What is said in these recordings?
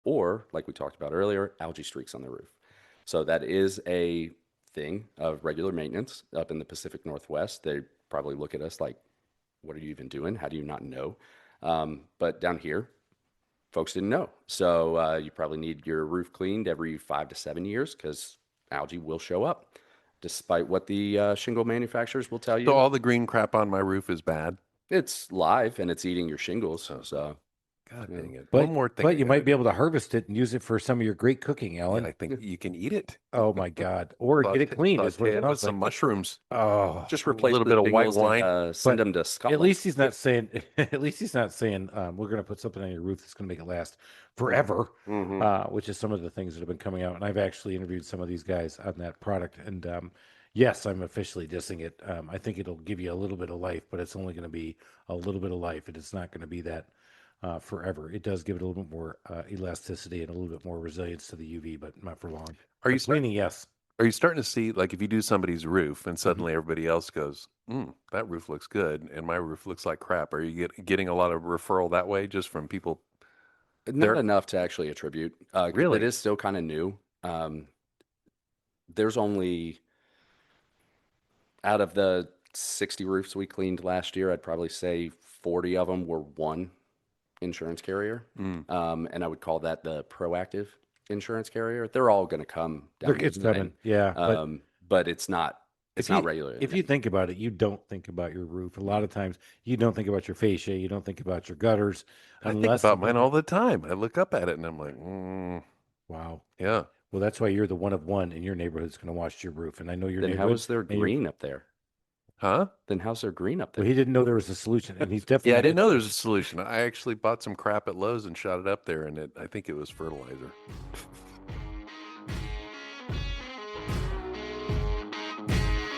or like we talked about earlier, algae streaks on the roof. So that is a thing of regular maintenance up in the Pacific Northwest. They probably look at us like, what are you even doing? How do you not know? But down here, folks didn't know. So you probably need your roof cleaned every 5 to 7 years because algae will show up, despite what the shingle manufacturers will tell So you. all the green crap on my roof is bad. It's live and it's eating your shingles. So, God yeah. dang it. But One more thing. but you might be able to harvest it and use it for some of your great cooking, Alan. I think you can eat it. Oh my God! Or get it cleaned is what Saute it it with sounds some like. mushrooms. Oh, Just A replace little the bit of white shingles wine. and send but them to at Scotland. least he's not saying. At least he's not saying we're going to put something on your roof that's going to make it last forever, which is some of the things that have been coming out. And I've actually interviewed some of these guys on that product, and yes, I'm officially dissing it. I think it'll give you a little bit of life, but it's only going to be a little bit of life. It is not going to be that forever. It does give it a little bit more elasticity and a little bit more resilience to the UV, but not for long. Are you But cleaning? Yes. Are you starting to see, like, if you do somebody's roof and suddenly everybody else goes, that roof looks good, and my roof looks like crap? Are you getting a lot of referral that way just from people? Not enough to actually attribute. 'Cause Really? it is still kind of new. There's only, out of the 60 roofs we cleaned last year, I'd probably say 40 of them were one insurance carrier. And I would call that the proactive insurance carrier. They're all going to come down It's the coming. line. Yeah. But it's not regular. If you think about it, you don't think about your roof. A lot of times you don't think about your fascia, you don't think about your gutters. I think about mine all the time. I look up at it and I'm like, wow. yeah. Well, that's why you're the one of one in your neighborhood that's going to wash your roof. And I know your Then neighborhood. how is there green up there? Huh? Then how's there green up there? Well, he didn't know there was a solution, and he's definitely. Yeah, I didn't know there was a solution. I actually bought some crap at Lowe's and shot it up there, and I think it was fertilizer.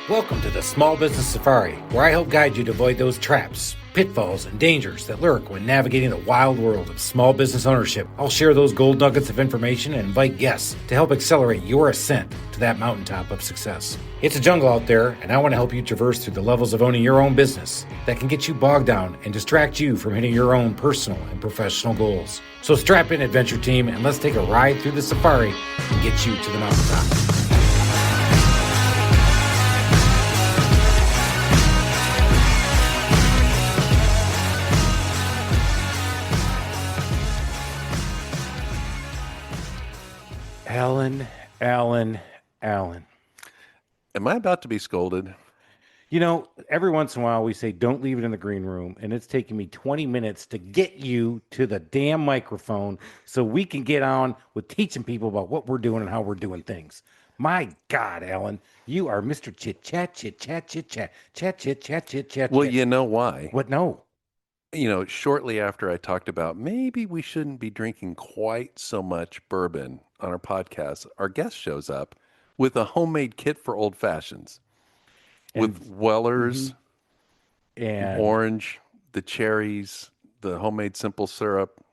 Welcome to the Small Business Safari, where I help guide you to avoid those traps, pitfalls, and dangers that lurk when navigating the wild world of small business ownership. I'll share those gold nuggets of information and invite guests to help accelerate your ascent to that mountaintop of success. It's a jungle out there, and I want to help you traverse through the levels of owning your own business that can get you bogged down and distract you from hitting your own personal and professional goals. So strap in, adventure team, and let's take a ride through the safari and get you to the mountaintop. Alan. Am I about to be scolded? You know, every once in a while we say, don't leave it in the green room. And it's taking me 20 minutes to get you to the damn microphone so we can get on with teaching people about what we're doing and how we're doing things. My God, Alan, you are Mr. Chit Chat, Chit Chat, Chit Chat, Chat, Chit Chat, Chit Chat. Well, you know why? What? No. You know, shortly after I talked about maybe we shouldn't be drinking quite so much bourbon on our podcast, our guest shows up with a homemade kit for old fashions with Weller's and orange, the cherries, the homemade simple syrup.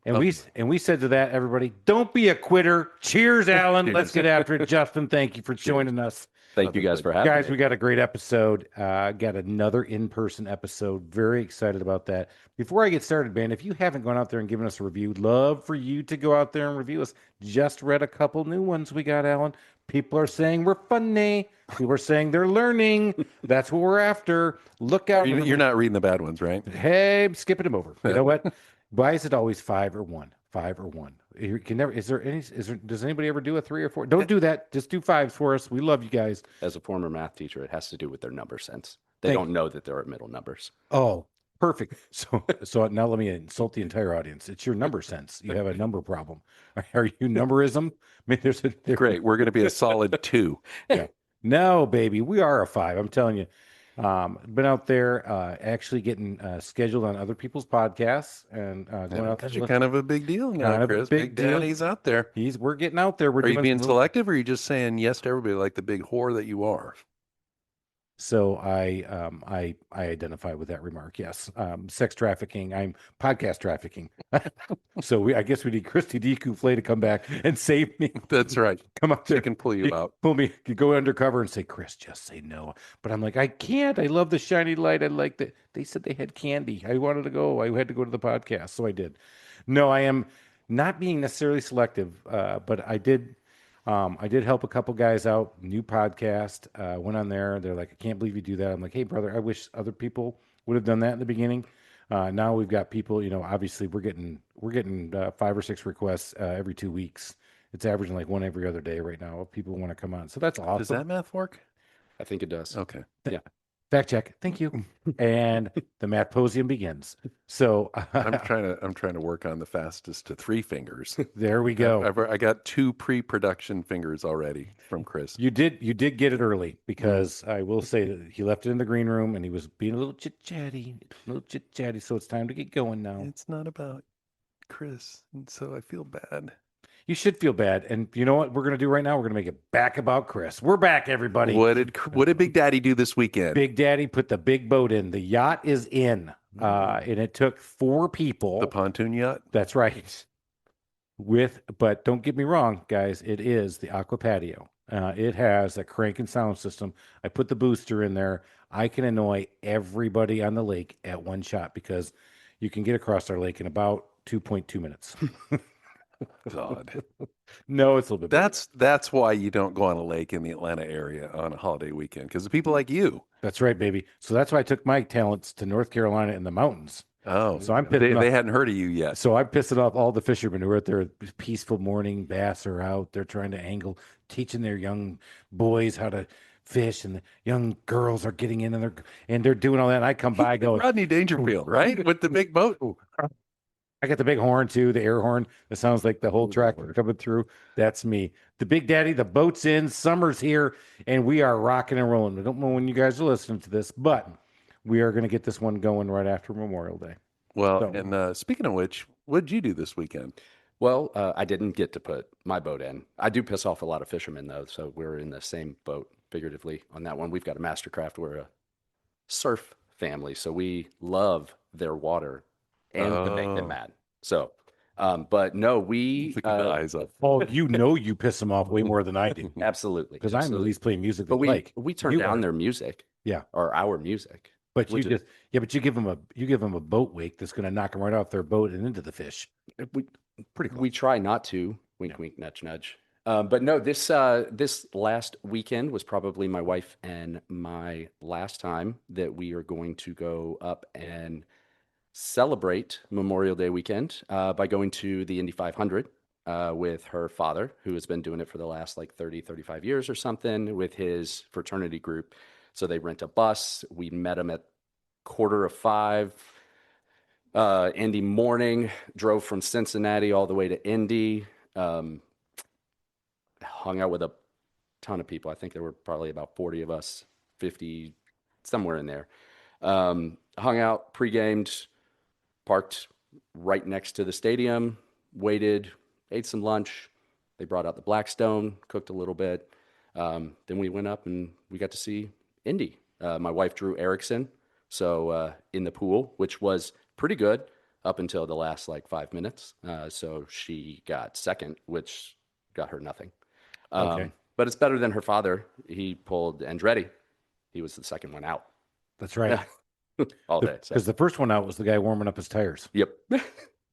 And we said to that, everybody, don't be a quitter. Cheers, Alan. Let's get after it. Justin, thank you for joining us. Thank you guys for having Guys, me. we got a great episode. Got another in-person episode. Very excited about that. Before I get started, man, if you haven't gone out there and given us a review, love for you to go out there and review us. Just read a couple new ones we got, Alan. People are saying we're funny. People are saying they're learning. That's what we're after. Look out. You're not reading the bad ones, right? Hey, I'm skipping them over. You know what? Why is it always 5 or 1? 5 or 1. You can never. Does anybody ever do a 3 or 4? Don't do that. Just do 5s for us. We love you guys. As a former math teacher, it has to do with their number sense. They don't know that there are middle numbers. Oh, perfect. So now let me insult the entire audience. It's your number sense. You have a number problem. Are you numberism? I mean, there's Great. We're going to be a solid 2. Yeah. No, baby, we are a 5. I'm telling you. Been out there actually getting scheduled on other people's podcasts and going out Because you're kind of a big deal now, Chris. Big Daddy's out there. We're getting out there. Are you being selective, or are you just saying yes to everybody like the big whore that you are? So I identify with that remark. Yes, sex trafficking. I'm podcast trafficking. So I guess we need Christy DeCoufflé to come back and save me. That's right. Come up there. She can pull you out. Pull me. You go undercover and say, Chris, just say no. But I'm like, I can't. I love the shiny light. I like that. They said they had candy. I wanted to go. I had to go to the podcast, so I did. No, I am. not being necessarily selective, but I did help a couple guys out. New podcast, went on there. They're like, I can't believe you do that. I'm like, hey brother, I wish other people would have done that in the beginning. Now we've got people, obviously we're getting 5 or 6 requests every 2 weeks. It's averaging like one every other day right now of people who want to come on. So that's awesome. Does that math work? I think it does. Okay. Yeah. Fact check. Thank you. And the mathposium begins. So I'm trying to work on the fastest to 3 fingers. there we go. I got 2 pre-production fingers already from Chris. You did get it early because I will say that he left it in the green room and he was being a little chit chatty. So it's time to get going now. It's not about Chris, and so I feel bad. You should feel bad. And you know what we're going to do right now? We're going to make it back about Chris. We're back, everybody. What did Big Daddy do this weekend? Big Daddy put the big boat in. The yacht is in. And it took 4 people. The pontoon yacht? That's right. But don't get me wrong, guys. It is the Aqua Patio. It has a crank and sound system. I put the booster in there. I can annoy everybody on the lake at one shot because you can get across our lake in about 2.2 minutes. God. No, it's a little bit. That's why you don't go on a lake in the Atlanta area on a holiday weekend, because of people like you. That's right, baby. So that's why I took my talents to North Carolina in the mountains. Oh, so I'm they hadn't heard of you yet. So I'm pissing off all the fishermen who are at their peaceful morning. Bass are out. They're trying to angle, teaching their young boys how to fish, and the young girls are getting in and they're doing all that. And I come by going, Rodney Dangerfield, right? With the big boat. I got the big horn too, the air horn. That sounds like the whole tractor coming through. That's me. The Big Daddy, the boat's in, summer's here, and we are rocking and rolling. I don't know when you guys are listening to this, but we are going to get this one going right after Memorial Day. Well, and speaking of which, what did you do this weekend? Well, I didn't get to put my boat in. I do piss off a lot of fishermen, though, so we're in the same boat, figuratively, on that one. We've got a Mastercraft. We're a surf family, so we love their water and to make them mad. So, but no, we... Look at the eyes up. Oh, you piss them off way more than I do. Absolutely. Because I'm at least playing music. But we turn down their music. Yeah. Or our music. But you give them a boat wake that's going to knock them right off their boat and into the fish. Pretty close. We try not to. Wink, wink, nudge, nudge. But no, this last weekend was probably my wife and my last time that we are going to go up and celebrate Memorial Day weekend by going to the Indy 500 with her father, who has been doing it for the last like 30, 35 years or something with his fraternity group. So they rent a bus. We met him at 4:45 Indy morning, drove from Cincinnati all the way to Indy, hung out with a ton of people. I think there were probably about 40 of us, 50, somewhere in there. Hung out, pre-gamed, parked right next to the stadium, waited, ate some lunch. They brought out the Blackstone, cooked a little bit. Then we went up and we got to see Indy. My wife drew Erickson, so in the pool, which was pretty good up until the last like 5 minutes. So she got second, which got her nothing. Okay. But it's better than her father. He pulled Andretti. He was the second one out. That's right. All day. Because the first one out was the guy warming up his tires. Yep.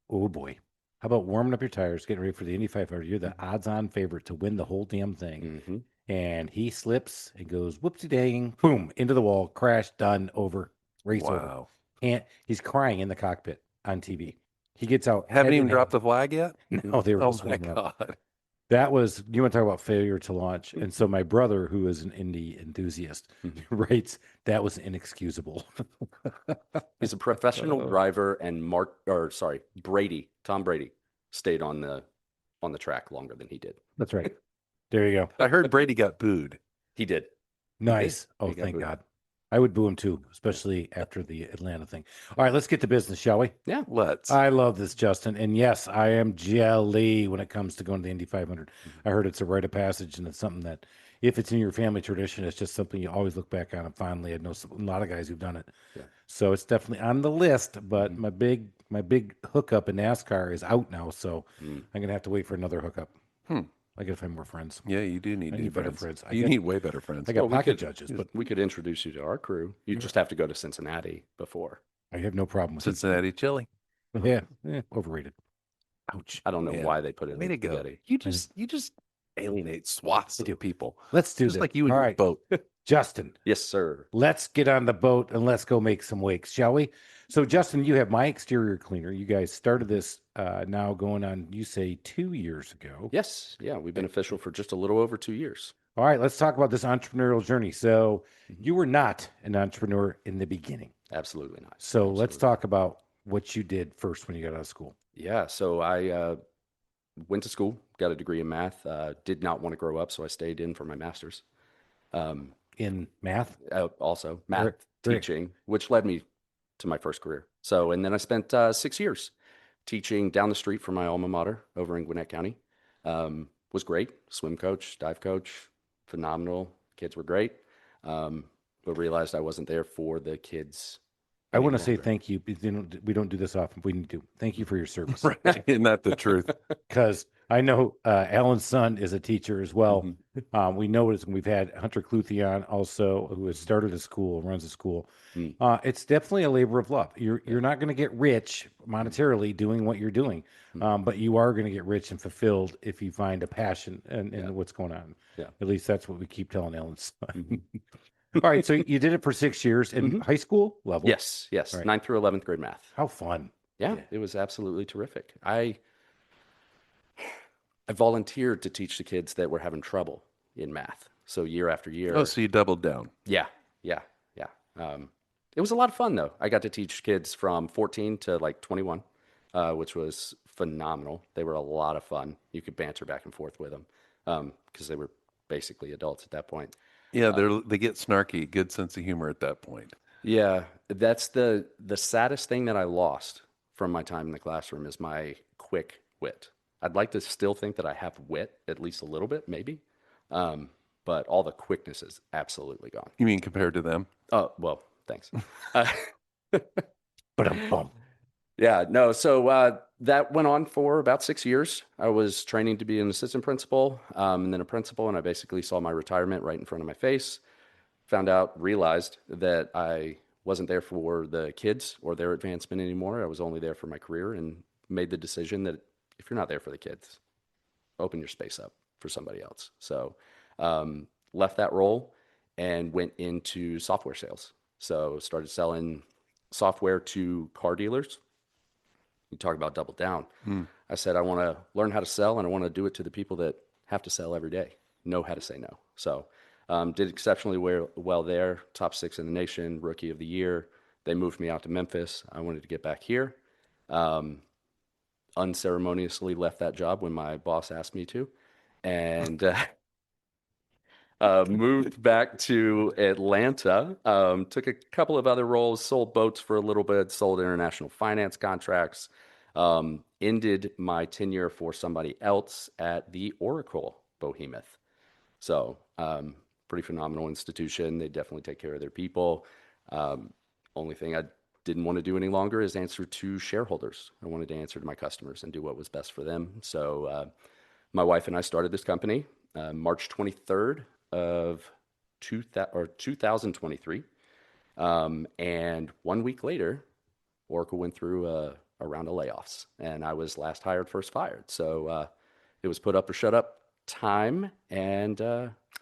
Oh boy. How about warming up your tires, getting ready for the Indy 500? You're the odds-on favorite to win the whole damn thing. Mm-hmm. And he slips and goes whoopsie dang, boom, into the wall, crash, done, over, race over. And he's crying in the cockpit on TV. He gets out. Haven't even dropped the flag yet? No, they were Oh just my warming up. God. That was, you want to talk about failure to launch. And so my brother, who is an Indy enthusiast, writes, that was inexcusable. He's a professional driver, and Tom Brady stayed on the track longer than he did. That's right. There you go. I heard Brady got booed. He did. Nice. Oh, thank God. I would boo him too, especially after the Atlanta thing. All right, let's get to business, shall we? Yeah, let's. I love this, Justin. And yes, I am jelly when it comes to going to the Indy 500. I heard it's a rite of passage, and it's something that, if it's in your family tradition, it's just something you always look back on and fondly. I know a lot of guys who've done it. Yeah. So it's definitely on the list, but my big hookup in NASCAR is out now, so I'm going to have to wait for another hookup. I got to find more friends. Yeah, you do need new better friends. friends. You need way better friends. I got pocket judges, but we could introduce you to our crew. You just have to go to Cincinnati before. I have no problem with Cincinnati chili. Yeah, overrated. Ouch. I don't know Man. why they put it Way in to go. spaghetti. You just alienate swaths I do. of people. Let's do Just this. like you and All your right, boat. Justin. Yes, sir. Let's get on the boat and let's go make some wakes, shall we? So, Justin, you have my exterior cleaner. You guys started this now going on, you say 2 years ago. Yes. Yeah. We've been official for just a little over 2 years. All right, let's talk about this entrepreneurial journey. So, Mhm. you were not an entrepreneur in the beginning. Absolutely not. So, let's Absolutely. talk about what you did first when you got out of school. Yeah. So I went to school, got a degree in math, did not want to grow up. So I stayed in for my master's. Um, In math? Also, math Very- very- teaching, which led me to my first career. So, and then I spent 6 years teaching down the street from my alma mater over in Gwinnett County. Was great. Swim coach, dive coach, phenomenal. Kids were great. But realized I wasn't there for the kids I any want to say longer. thank you. We don't do this often. We need to. Thank you for your service. Right. Isn't that the truth? Because I know Alan's son is a teacher as well. Mhm. We noticed we've had Hunter Cluthy on also, who has started a school, runs a school. Mm. It's definitely a labor of love. You're not going to get rich monetarily doing what you're doing, but you are going to get rich and fulfilled if you find a passion in Yeah. what's going on. Yeah. At least that's what we keep telling Alan's son. Mhm. All right, so you did it for 6 years in Mhm. high school level. Yes, yes. All right. 9th through 11th grade math. How fun. Yeah, Yeah. it was absolutely terrific. I volunteered to teach the kids that were having trouble in math. So year after year. Oh, so you doubled down. Yeah, yeah, yeah. It was a lot of fun though. I got to teach kids from 14 to like 21, which was phenomenal. They were a lot of fun. You could banter back and forth with them because they were basically adults at that point. Yeah, they get snarky, good sense of humor at that point. Yeah, that's the saddest thing that I lost from my time in the classroom is my quick wit. I'd like to still think that I have wit, at least a little bit, maybe. But all the quickness is absolutely gone. You mean compared to them? Oh, well, thanks. Uh, Ba-dum-bum. yeah, no, so that went on for about 6 years. I was training to be an assistant principal and then a principal, and I basically saw my retirement right in front of my face. Realized that I wasn't there for the kids or their advancement anymore. I was only there for my career and made the decision that if you're not there for the kids, open your space up for somebody else. So left that role and went into software sales. So started selling software to car dealers. You talk about double down. I said, I want to learn how to sell and I want to do it to the people that have to sell every day, know how to say no. So did exceptionally well there, top 6 in the nation, rookie of the year. They moved me out to Memphis. I wanted to get back here. Unceremoniously left that job when my boss asked me to, and moved back to Atlanta. Took a couple of other roles, sold boats for a little bit, sold international finance contracts. Ended my tenure for somebody else at the Oracle Behemoth. So pretty phenomenal institution. They definitely take care of their people. Only thing I didn't want to do any longer is answer to shareholders. I wanted to answer to my customers and do what was best for them. So my wife and I started this company March 23rd of 2023. And 1 week later, Oracle went through a round of layoffs, and I was last hired, first fired. So it was put up or shut up time. And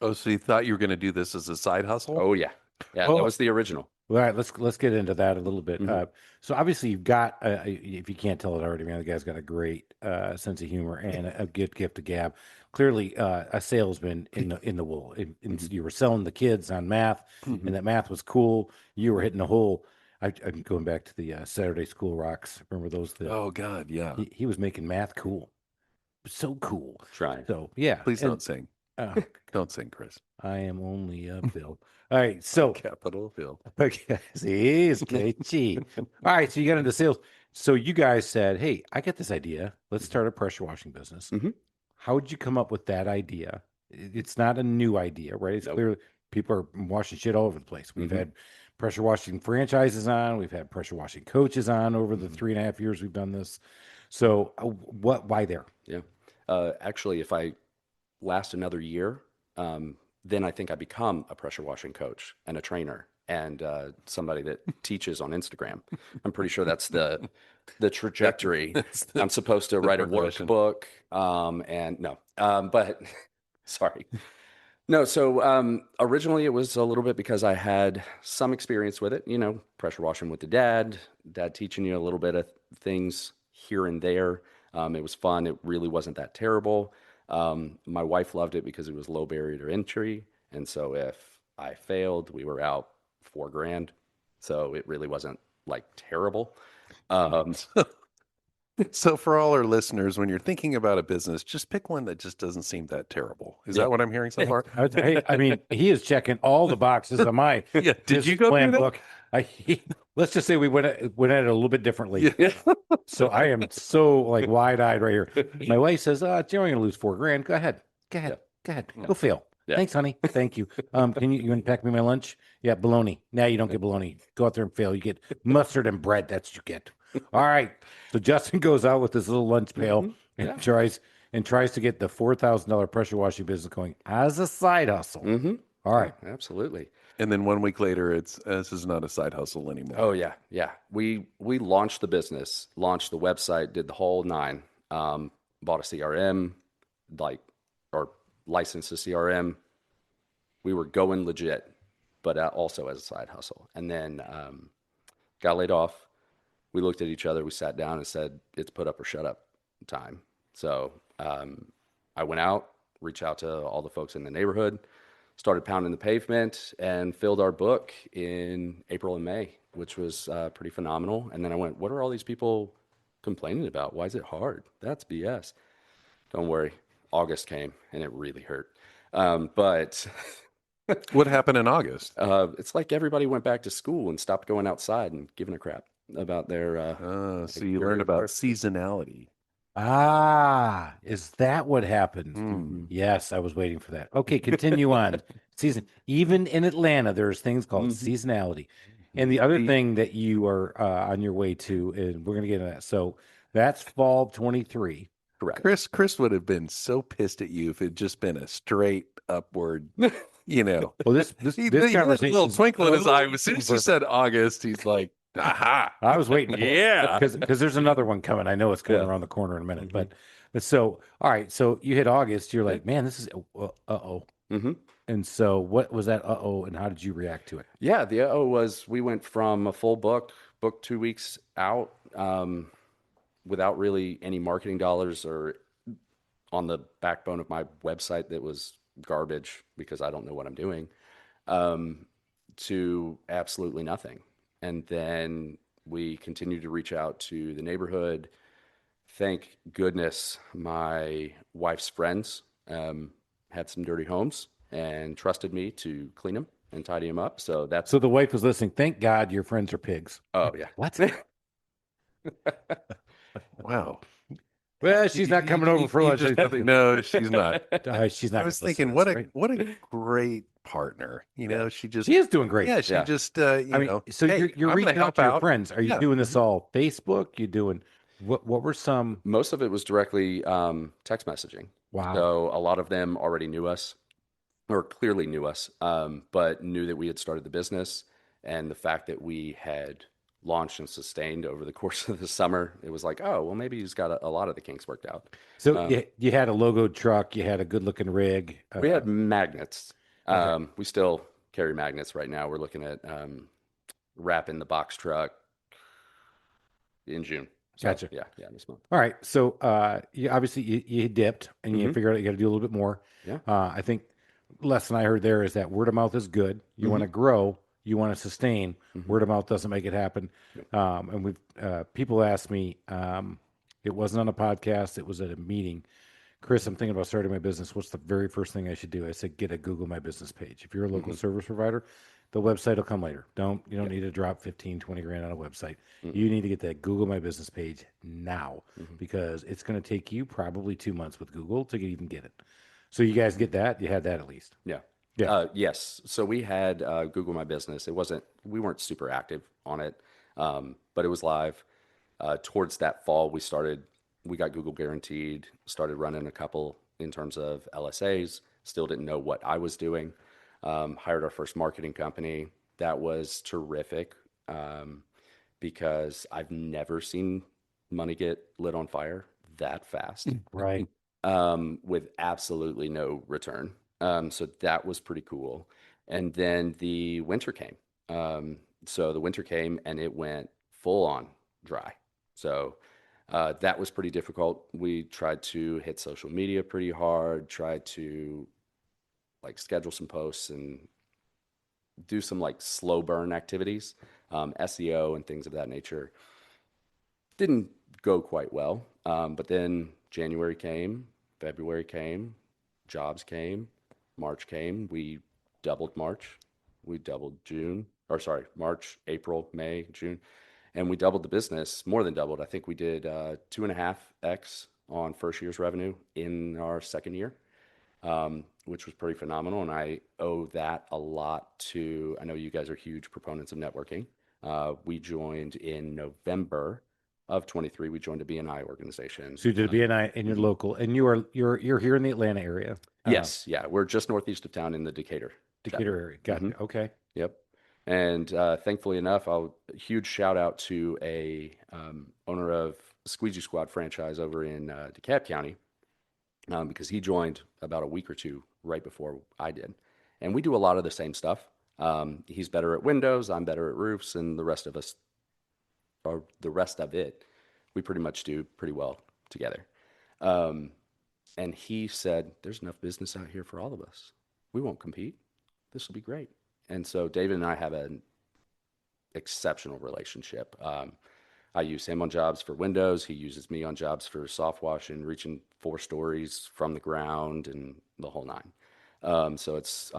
Oh, so you thought you were going to do this as a side hustle? oh yeah, yeah, Well, that was the original. All right, let's get into that a little bit. Mhm. So obviously you've got, if you can't tell it already, man, the guy's got a great sense of humor and a good gift of gab. Clearly, a salesman in the wool. You were selling the kids on math, Mhm. and that math was cool. You were hitting a hole. I'm going back to the Saturday School Rocks. Remember those? Oh, God, yeah. He was making math cool, so cool. Trying. So yeah, Please don't sing. uh, Don't sing, Chris. I am only a Bill. All right, so Capital Bill. okay, see, it's catchy. All right, so you got into sales. So you guys said, "Hey, I get this idea. Let's start a pressure washing business." Mhm. How did you come up with that idea? It's not a new idea, right? It's Nope. clear people are washing shit all over the place. We've Mhm. had pressure washing franchises on. We've had pressure washing coaches on over the Mhm. 3.5 years we've done this. So, why there? Yeah. Actually, if I last another year, then I think I become a pressure washing coach and a trainer and somebody that teaches on Instagram. I'm pretty sure that's the trajectory. I'm supposed to write a progression. workbook, and no, but sorry. No, so originally it was a little bit because I had some experience with it, pressure washing with the dad teaching you a little bit of things here and there. It was fun. It really wasn't that terrible. My wife loved it because it was low barrier to entry. And so if I failed, we were out 4 grand. So it really wasn't like terrible. Um, So for all our listeners, when you're thinking about a business, just pick one that just doesn't seem that terrible. Is Yeah. that what I'm hearing so far? I mean, he is checking all the boxes on my Yeah. Did business you go plan through that? book. Let's just say we went at it a little bit differently. Yeah. So I am so like wide-eyed right here. My wife says, Jerry, I'm gonna lose 4 grand. Go ahead. Go ahead. Yeah. Go ahead. Go fail. Yeah. Thanks, honey. Thank you. Can you want to pack me my lunch? Yeah, bologna. Now you don't get bologna. Go out there and fail. You get mustard and bread. That's what you get. All right. So Justin goes out with his little lunch pail and tries to get the $4,000 pressure washing business going as a side hustle. Mm-hmm. All right. Absolutely. And then 1 week later, it's this is not a side hustle anymore. Oh yeah, yeah. We launched the business, launched the website, did the whole nine. Bought a CRM, or licensed a CRM. We were going legit, but also as a side hustle. And then got laid off. We looked at each other. We sat down and said, "It's put up or shut up time." So I went out, reached out to all the folks in the neighborhood, started pounding the pavement, and filled our book in April and May, which was pretty phenomenal. And then I went, what are all these people complaining about? Why is it hard? That's BS. Don't worry. August came, and it really hurt. But What happened in August? it's like everybody went back to school and stopped going outside and giving a crap about their. So you learned about seasonality. Is that what happened? Mm. Yes, I was waiting for that. Okay, continue on. Season. Even in Atlanta, there's things called seasonality. And the other thing that you are on your way to, and we're going to get into that. So that's fall 23. Correct. Chris would have been so pissed at you if it had just been a straight upward, Well, this he had a conversation, little twinkle in his eye. As soon as you said August, he's like, aha. I was waiting. Yeah. Because there's another one coming. I know it's coming around the corner in a minute. But so, all right. So you hit August. You're like, man, this is, uh-oh. Mm-hmm. And so what was that uh-oh, and how did you react to it? Yeah, the was we went from a full book 2 weeks out, without really any marketing dollars or on the backbone of my website that was garbage because I don't know what I'm doing, to absolutely nothing. And then we continued to reach out to the neighborhood. Thank goodness my wife's friends had some dirty homes and trusted me to clean them and tidy them up. So So the wife was listening. Thank God your friends are pigs. oh yeah. What? Wow. Well, she's not coming over for lunch. No, she's not. She's not. I was gonna listen thinking, to what this, a right? what a great partner. She just She is doing great. yeah, she Yeah. just I mean, so hey, you're I'm gonna reaching out help to your out. friends. Are you Yeah. doing this all Facebook? You doing what were some? Most of it was directly text messaging. Wow. So a lot of them already knew us, or clearly knew us, but knew that we had started the business, and the fact that we had launched and sustained over the course of the summer, it was like, oh, well, maybe he's got a lot of the kinks worked out. So you had a logoed truck. You had a good looking rig. We had magnets. Okay. We still carry magnets right now. We're looking at wrapping the box truck in June. So, Gotcha. Yeah, this month. All right. So you obviously you dipped and you figured out you got to do a little bit more. Yeah. I think lesson I heard there is that word of mouth is good. You want to grow. You want to sustain. Word of mouth doesn't make it happen. And we've people ask me. It wasn't on a podcast. It was at a meeting. Chris, I'm thinking about starting my business. What's the very first thing I should do? I said, get a Google My Business page. If you're a local service provider, the website will come later. You don't need to drop 15, 20 grand on a website. You need to get that Google My Business page now because it's going to take you probably 2 months with Google to even get it. So you guys get that? You had that at least. Yeah. Yeah. Yes. So we had Google My Business. We weren't super active on it, but it was live. Towards that fall, we got Google guaranteed, started running a couple in terms of LSAs, still didn't know what I was doing. Hired our first marketing company, That was terrific, because I've never seen money get lit on fire that fast, Right. with absolutely no return. So that was pretty cool. And then the winter came. So the winter came and it went full on dry. So that was pretty difficult. We tried to hit social media pretty hard, tried to like schedule some posts and do some like slow burn activities, SEO and things of that nature. Didn't go quite well. But then January came, February came, jobs came, March came. We doubled March, we doubled June, or sorry, March, April, May, June, and we doubled the business, more than doubled. I think we did 2.5x on first year's revenue in our second year, which was pretty phenomenal. And I owe that a lot to, I know you guys are huge proponents of networking. We joined in November of 23. We joined a BNI organization. So you did a BNI in your local, and you're here in the Atlanta area. Yes, yeah, we're just northeast of town in the Decatur Decatur area. Gotcha. Mhm. Okay. Yep. And thankfully enough, huge shout out to a owner of Squeegee Squad franchise over in DeKalb County, because he joined about a week or two right before I did. And we do a lot of the same stuff. He's better at windows, I'm better at roofs, and the rest of us, or the rest of it, we pretty much do pretty well together. Um, and he said, there's enough business out here for all of us. We won't compete. This will be great. And so David and I have an exceptional relationship. I use him on jobs for windows. He uses me on jobs for soft wash and reaching 4 stories from the ground and the whole nine. So it's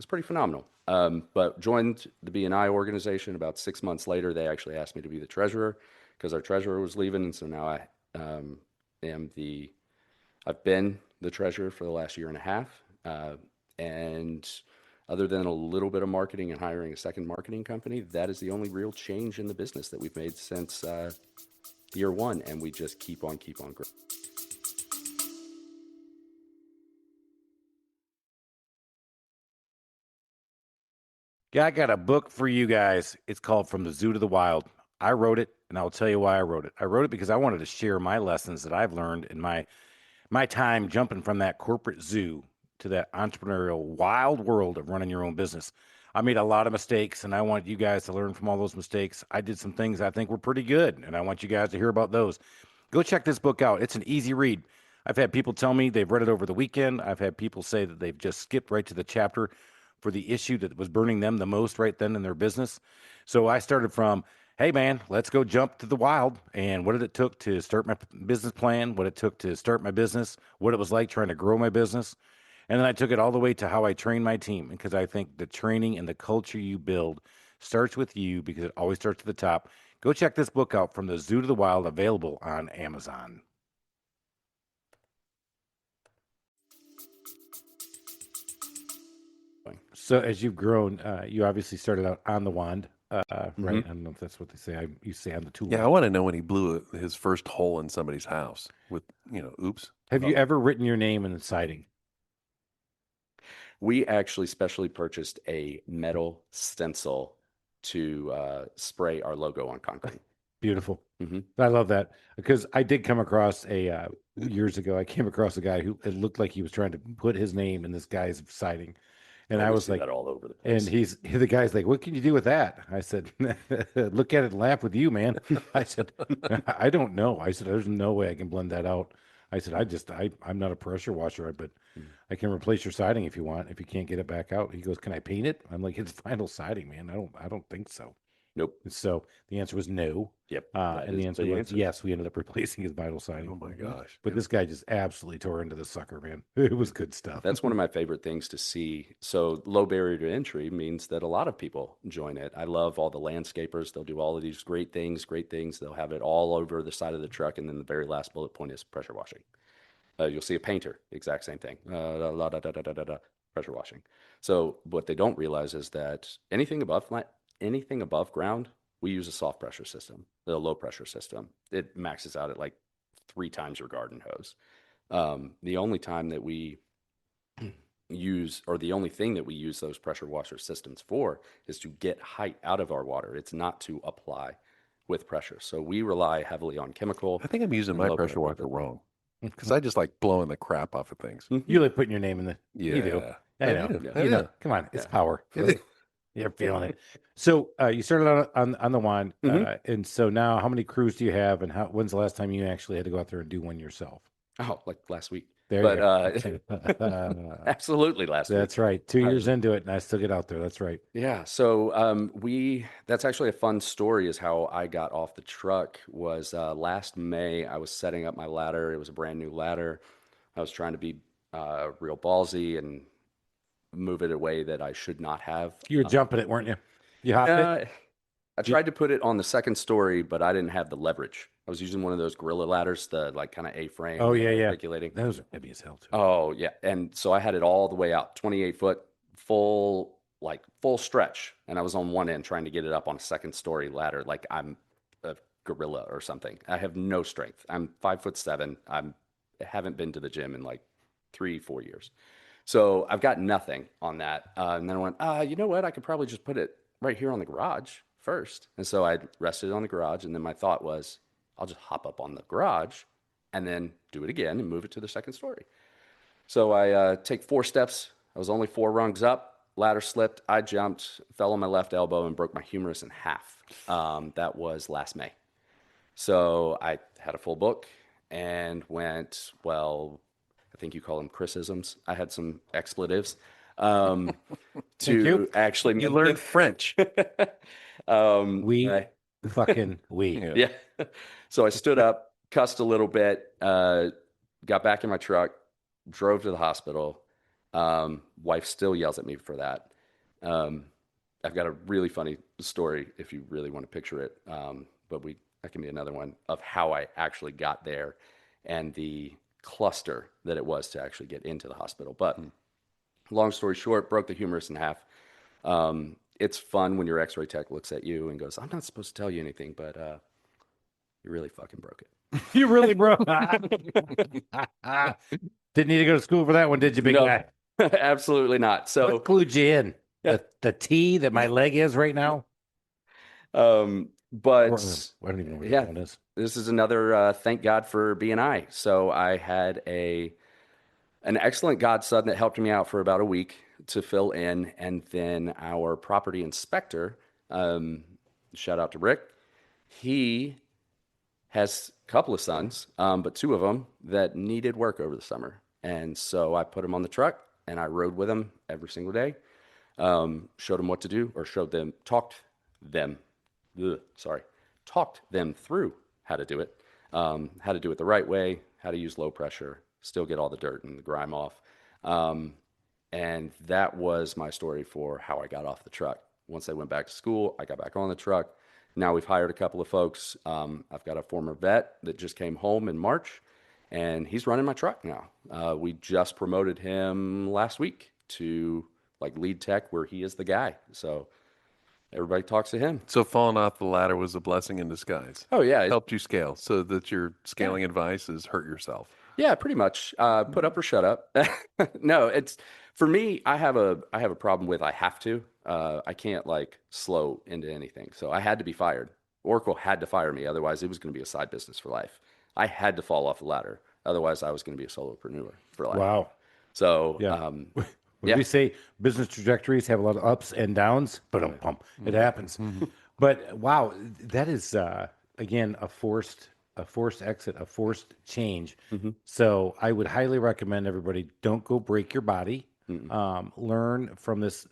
pretty phenomenal. But joined the BNI organization about 6 months later. They actually asked me to be the treasurer because our treasurer was leaving, and so now I am the. I've been the treasurer for the last year and a half, and other than a little bit of marketing and hiring a second marketing company, that is the only real change in the business that we've made since year one, and we just keep on growing. Yeah, I got a book for you guys. It's called From the Zoo to the Wild. I wrote it, and I'll tell you why I wrote it. I wrote it because I wanted to share my lessons that I've learned in my time jumping from that corporate zoo to that entrepreneurial wild world of running your own business. I made a lot of mistakes, and I want you guys to learn from all those mistakes. I did some things I think were pretty good, and I want you guys to hear about those. Go check this book out. It's an easy read. I've had people tell me they've read it over the weekend. I've had people say that they've just skipped right to the chapter for the issue that was burning them the most right then in their business. So I started from, hey man, let's go jump to the wild. And what it took to start my business plan, what it took to start my business, what it was like trying to grow my business. And then I took it all the way to how I train my team, because I think the training and the culture you build starts with you, because it always starts at the top. Go check this book out, From the Zoo to the Wild, available on Amazon. So as you've grown, you obviously started out on the wand, right? I don't know if that's what they say. I used to say on the tool. Yeah, I want to know when he blew his first hole in somebody's house with, oops. Have you ever written your name in the siding? We actually specially purchased a metal stencil to spray our logo on concrete. Beautiful. Mhm. I love that, because I did come across years ago. I came across a guy who it looked like he was trying to put his name in this guy's siding, and Oh, I we was see like, that all over the and place. the guy's like, "What can you do with that?" I said, "Look at it and laugh with you, man." I said, "I don't know." I said, "There's no way I can blend that out." I said, I'm not a pressure washer, but Mm. I can replace your siding if you want, if you can't get it back out." He goes, "Can I paint it?" I'm like, "It's vinyl siding, man. I don't think so." Nope. And so the answer was no. Yep. That And the is answer the was answer. yes. We ended up replacing his vinyl siding. Oh my gosh. But this guy just absolutely tore into the sucker, man. It was good stuff. That's one of my favorite things to see. So low barrier to entry means that a lot of people join it. I love all the landscapers. They'll do all of these great things, great things. They'll have it all over the side of the truck, and then the very last bullet point is pressure washing. You'll see a painter, exact same thing. Pressure washing. So what they don't realize is that anything above ground, we use a soft pressure system, the low pressure system. It maxes out at like 3 times your garden hose. The only time that we use, or the only thing that we use those pressure washer systems for, is to get height out of our water. It's not to apply with pressure. So we rely heavily on chemical I think I'm using and my low pressure pressure. washer wrong because I just like blowing the crap off of things. You like putting your name in the. You do. Yeah, I know. do. Yeah. You Yeah. know. Come on, it's Yeah. power. It is. You're feeling it. So you started out on the wand, and so now how many crews do you have, and when's the last time you actually had to go out there and do one yourself? Oh, like last week. There But you go. absolutely last week. That's right. 2 years Um, into it, and I still get out there. That's right. Yeah, so that's actually a fun story, is how I got off the truck. Was last May, I was setting up my ladder. It was a brand new ladder. I was trying to be real ballsy and move it a way that I should not have. You were jumping it, weren't you? You hopped it. Uh, I tried to put it on the second story, but I didn't have the leverage. I was using one of those gorilla ladders, the like kind of A-frame. Oh yeah, yeah. Articulating. Those are heavy as hell too. Oh yeah, and so I had it all the way out, 28 foot, full stretch, and I was on one end trying to get it up on a second story ladder, like I'm a gorilla or something. I have no strength. I'm 5'7". I haven't been to the gym in like 3-4 years, so I've got nothing on that. And then I went, you know what? I could probably just put it right here on the garage first. And so I rested it on the garage, and then my thought was, I'll just hop up on the garage and then do it again and move it to the second story. So I take 4 steps. I was only 4 rungs up. Ladder slipped. I jumped, fell on my left elbow, and broke my humerus in half. That was last May. So I had a full book and went, well, I think you call them criticisms. I had some expletives to actually. You learned French. We I- fucking we. Yeah. yeah. So I stood up, cussed a little bit, got back in my truck, drove to the hospital. Wife still yells at me for that. I've got a really funny story if you really want to picture it. But that can be another one of how I actually got there and the cluster that it was to actually get into the hospital. But long story short, broke the humerus in half. It's fun when your x-ray tech looks at you and goes, I'm not supposed to tell you anything, but you really fucking broke it. You really broke. Didn't need to go to school for that one, did you, big No. guy? Absolutely not. So What clued you in? Yeah. The T that my leg is right now? but I don't even know what yeah. that one is. this is another thank God for BNI. So I had an excellent godson that helped me out for about a week to fill in, and then our property inspector, shout out to Rick, he has a couple of sons, but 2 of them that needed work over the summer, and so I put them on the truck and I rode with them every single day, showed them what to do, or talked them through how to do it the right way, how to use low pressure, still get all the dirt and the grime off. And that was my story for how I got off the truck. Once I went back to school, I got back on the truck. Now we've hired a couple of folks. I've got a former vet that just came home in March, and he's running my truck now. We just promoted him last week to like lead tech, where he is the guy. So everybody talks to him. So falling off the ladder was a blessing in disguise. Oh yeah, Helped you scale, so that your scaling advice is hurt yourself. yeah, pretty much. Put up or shut up. No, it's for me. I have a problem with I have to. I can't like slow into anything. So I had to be fired. Oracle had to fire me, otherwise it was going to be a side business for life. I had to fall off the ladder, otherwise I was going to be a solopreneur for life. Wow. So Yeah. When yeah. we say business trajectories have a lot of ups and downs, but it happens. But wow, that is again a forced exit, a forced change. So I would highly recommend everybody don't go break your body. Learn from this,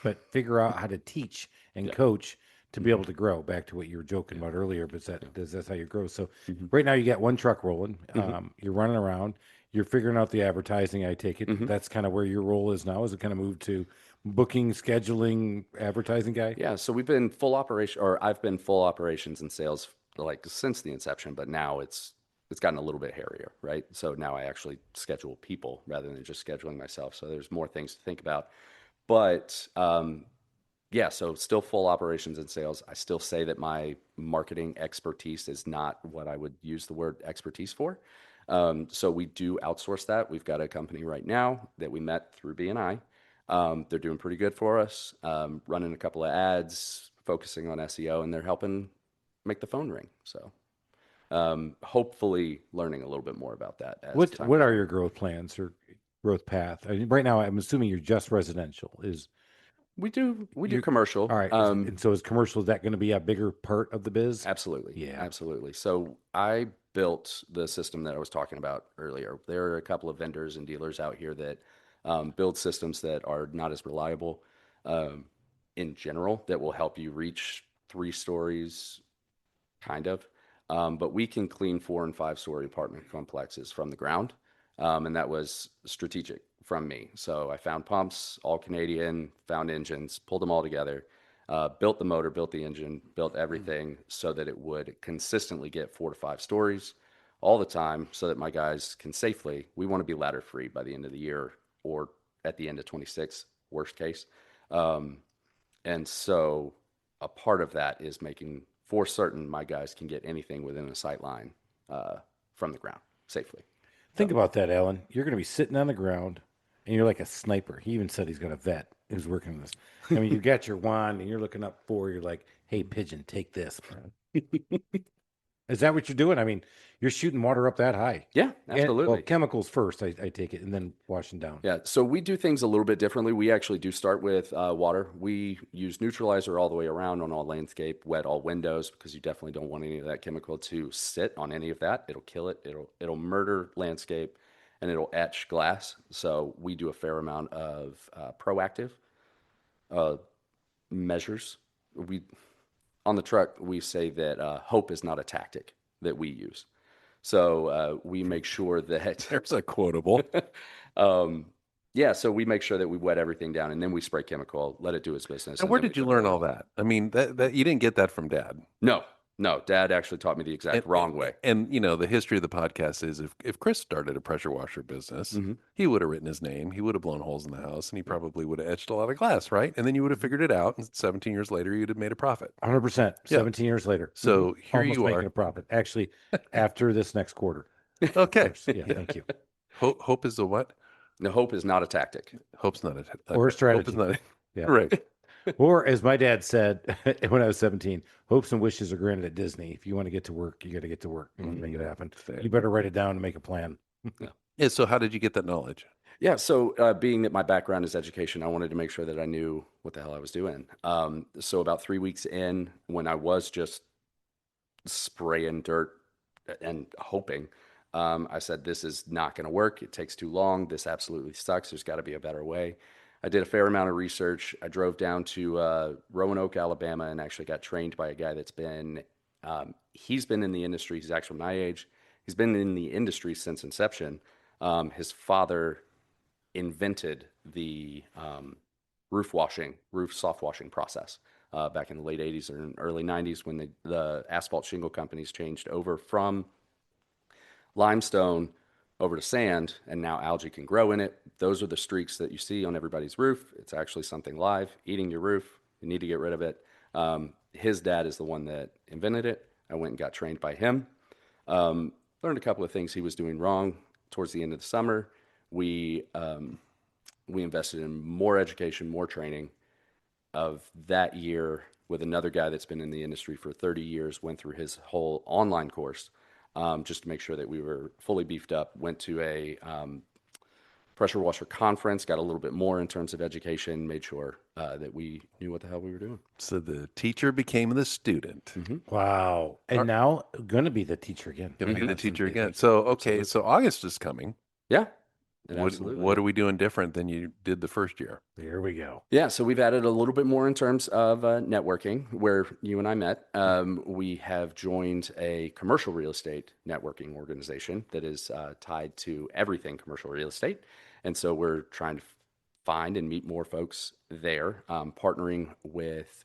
but figure out how to teach and coach to be able to grow. Back to what you were joking about earlier, but that's how you grow. So right now you got one truck rolling. You're running around. You're figuring out the advertising. I take it that's kind of where your role is now. Is it kind of moved to booking, scheduling, advertising guy? Yeah, so we've been full operation, or I've been full operations and sales like since the inception, but now it's gotten a little bit hairier, right? So now I actually schedule people rather than just scheduling myself. So there's more things to think about. But yeah, so still full operations and sales. I still say that my marketing expertise is not what I would use the word expertise for. So we do outsource that. We've got a company right now that we met through BNI. They're doing pretty good for us, running a couple of ads, focusing on SEO, and they're helping make the phone ring. So hopefully learning a little bit more about that as time What goes are on. your growth plans or growth path? I mean, right now, I'm assuming you're just residential. We do You're commercial. all right? And so is commercial, is that going to be a bigger part of the biz? Absolutely. Yeah. Absolutely. So I built the system that I was talking about earlier. There are a couple of vendors and dealers out here that build systems that are not as reliable um, in general that will help you reach 3 stories, kind of. But we can clean 4 and 5 story apartment complexes from the ground. And that was strategic from me. So I found pumps, all Canadian, found engines, pulled them all together, built the motor, built the engine, built everything so that it would consistently get 4 to 5 stories all the time so that my guys can safely, we want to be ladder free by the end of the year or at the end of 26, worst case. Um, and so a part of that is making for certain my guys can get anything within a sight line from the ground safely. Think about that, Alan. You're going to be sitting on the ground and you're like a sniper. He even said he's got a vet who's working on this. I mean, you got your wand and you're looking up you're like, hey, pigeon, take this. Is that what you're doing? I mean, you're shooting water up that high. Yeah, And, well, absolutely. chemicals first, I take it, and then washing down. Yeah, so we do things a little bit differently. We actually do start with water. We use neutralizer all the way around on all landscape, wet all windows, because you definitely don't want any of that chemical to sit on any of that. It'll kill it. It'll murder landscape, and it'll etch glass. So we do a fair amount of proactive uh, measures. We on the truck we say that hope is not a tactic that we use. So we make sure that There's a quotable. um, yeah, so we make sure that we wet everything down and then we spray chemical, let it do its business. And And where then we did you turn it learn over. all that? I mean, that you didn't get that from Dad. No, Dad actually taught me the exact wrong way. And you know, the history of the podcast is if Chris started a pressure washer business, he would have written his name, he would have blown holes in the house, and he probably would have etched a lot of glass, right? And then you would have figured it out, and 17 years later, you'd have made a profit. 100%. Yeah. 17 years later. So here Almost you making are. a profit. Actually, after this next quarter. Okay. First. Yeah, thank you. Hope is the what? No, hope is not a tactic. Hope's not a Or a Hope is strategy. not Yeah. right. Or as my dad said when I was 17, hopes and wishes are granted at Disney. If you want to get to work, you got to get to work. You want to make it happen. You better write it down and make a plan. Yeah. So how did you get that knowledge? Yeah, so being that my background is education, I wanted to make sure that I knew what the hell I was doing. So about 3 weeks in, when I was just spraying dirt and hoping, I said, this is not going to work. It takes too long. This absolutely sucks. There's got to be a better way. I did a fair amount of research. I drove down to Roanoke, Alabama, and actually got trained by a guy he's been in the industry. He's actually my age. He's been in the industry since inception. His father invented the roof soft washing process back in the late 80s or early 90s when the asphalt shingle companies changed over from limestone over to sand, and now algae can grow in it. Those are the streaks that you see on everybody's roof. It's actually something live eating your roof. You need to get rid of it. His dad is the one that invented it. I went and got trained by him. Learned a couple of things he was doing wrong. Towards the end of the summer, we invested in more education, more training. Of that year, with another guy that's been in the industry for 30 years, went through his whole online course just to make sure that we were fully beefed up. Went to a pressure washer conference, got a little bit more in terms of education, made sure that we knew what the hell we were doing. So the teacher became the student. Wow. And now going to be the teacher again. Going to be the teacher again. So, okay. So August is coming. Yeah. What are we doing different than you did the first year? Here we go. Yeah, so we've added a little bit more in terms of networking, where you and I met. We have joined a commercial real estate networking organization that is tied to everything commercial real estate. And so we're trying to find and meet more folks there,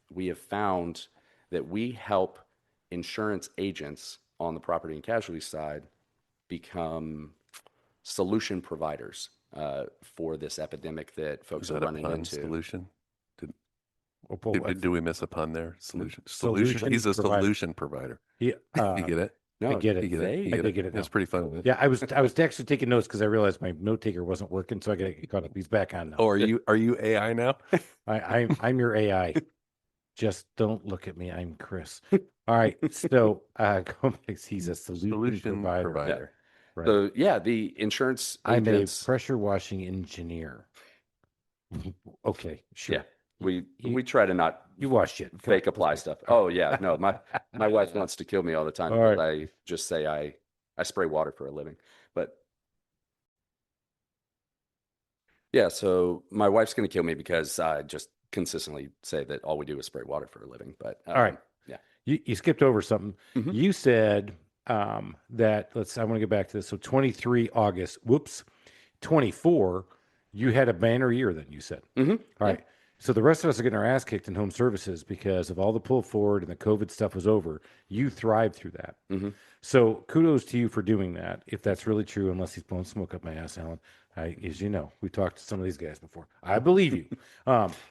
we have found that we help insurance agents on the property and casualty side become solution providers for this epidemic that folks Is are that a running pun? into. Solution? Well, Did we miss a pun there? Solution. Solution He's a provider. solution provider. Yeah, You get it? No, I get it. You get it? You I get did it? get it now. It's pretty fun. Yeah, I was actually taking notes because I realized my note taker wasn't working, so I got to get caught up. He's back on now. Oh, are you AI now? I'm your AI. Just don't look at me. I'm Chris. All right. So he's a solution provider. Yeah. Right. So yeah, the insurance I'm a agents. pressure washing engineer. Okay, sure. Yeah, we You try to not wash shit. Come fake on, apply let's go. stuff. Oh yeah, no, my wife wants to kill me all the time All because right. I just say I spray water for a living. But yeah, so my wife's gonna kill me because I just consistently say that all we do is spray water for a living. But All right. yeah. You skipped over something. Mhm. You said that I want to get back to this. So 23 August, whoops, 24, you had a banner year then, you said. Mm-hmm. All right. So the rest of us are getting our ass kicked in home services because of all the pull forward and the COVID stuff was over. You thrived through that. Mm-hmm. So kudos to you for doing that. If that's really true, unless he's blowing smoke up my ass, Alan. As you know, we talked to some of these guys before. I believe you.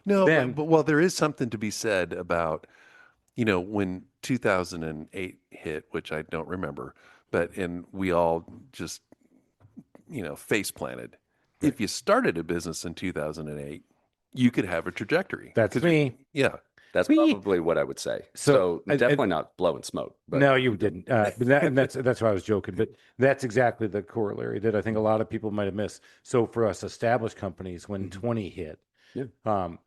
No, Then, but well, there is something to be said about, when 2008 hit, which I don't remember, and we all just, face planted. Right. If you started a business in 2008, you could have a trajectory. That's 'Cause me. Yeah. That's Me. probably what I would say. So, So I- definitely not blowing smoke. But No, you didn't. And that's why I was joking. But that's exactly the corollary that I think a lot of people might have missed. So for us established companies, when 20 hit, Yeah.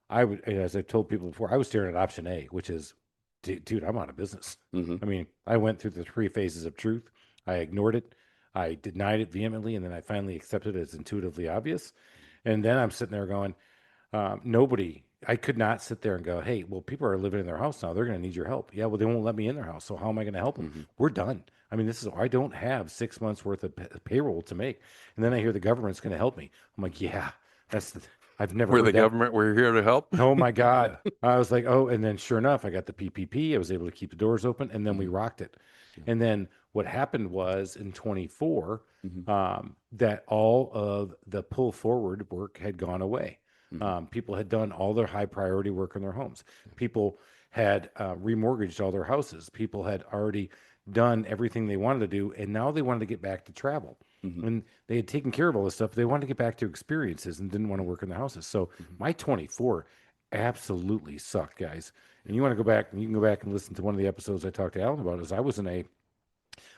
I would, as I've told people before, I was staring at option A, which is, dude, I'm out of business. Mm-hmm. I mean, I went through the three phases of truth. I ignored it. I denied it vehemently, and then I finally accepted it as intuitively obvious. And then I'm sitting there going, I could not sit there and go, hey, well, people are living in their house now. They're going to need your help. Yeah, well, they won't let me in their house. So how am I going to help them? Mm-hmm. We're done. I mean, I don't have 6 months worth of payroll to make. And then I hear the government's going to help me. I'm like, yeah, I've never We're heard the that. government. We're here to help. Oh my God. I was like, oh, and then sure enough, I got the PPP. I was able to keep the doors open and then we rocked it. And then what happened was in 24, that all of the pull forward work had gone away. People had done all their high priority work in their homes. People had remortgaged all their houses. People had already done everything they wanted to do, and now they wanted to get back to travel. When they had taken care of all this stuff, they wanted to get back to experiences and didn't want to work in their houses. So my 24 absolutely sucked, guys. And you want to go back, and you can go back and listen to one of the episodes I talked to Alan about. Is I was in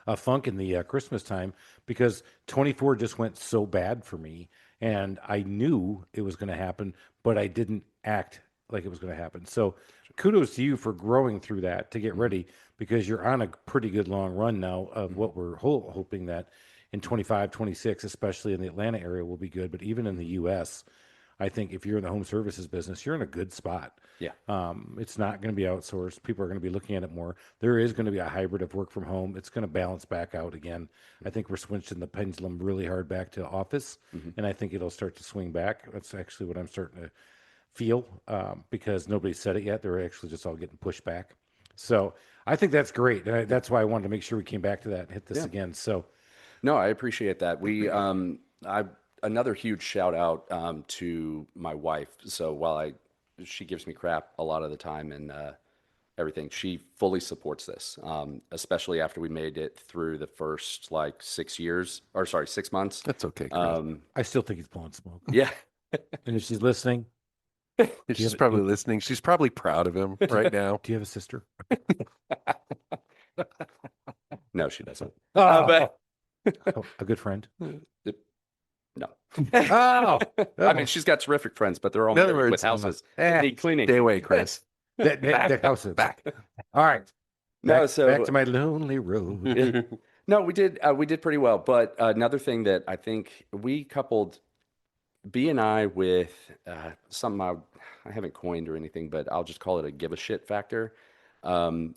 a funk in the Christmas time because 24 just went so bad for me. And I knew it was going to happen, but I didn't act like it was going to happen. So kudos to you for growing through that to get ready because you're on a pretty good long run now of what we're hoping that in 25, 26, especially in the Atlanta area will be good. But even in the U.S., I think if you're in the home services business, you're in a good spot. Yeah. It's not going to be outsourced. People are going to be looking at it more. There is going to be a hybrid of work from home. It's going to balance back out again. I think we're switching the pendulum really hard back to office, and I think it'll start to swing back. That's actually what I'm starting to feel because nobody said it yet. They're actually just all getting pushed back. So I think that's great. And that's why I wanted to make sure we came back to that and hit this again. So No, I appreciate that. Another huge shout out to my wife. So while she gives me crap a lot of the time and everything, she fully supports this, especially after we made it through the first 6 months. That's okay, Chris. I still think he's blowing smoke. Yeah. And if she's listening, She's probably listening. She's probably proud of him right now. do you have a sister? No, she doesn't. Oh, a good friend. No. Oh, I mean, she's got terrific friends, but they're all In other married with words, houses. eh, Need cleaning. Stay away, Chris. that house is Back. All right. No, Back, so back to my lonely road. no, we did pretty well. But another thing that I think we coupled B and I with something I haven't coined or anything, but I'll just call it a give a shit factor,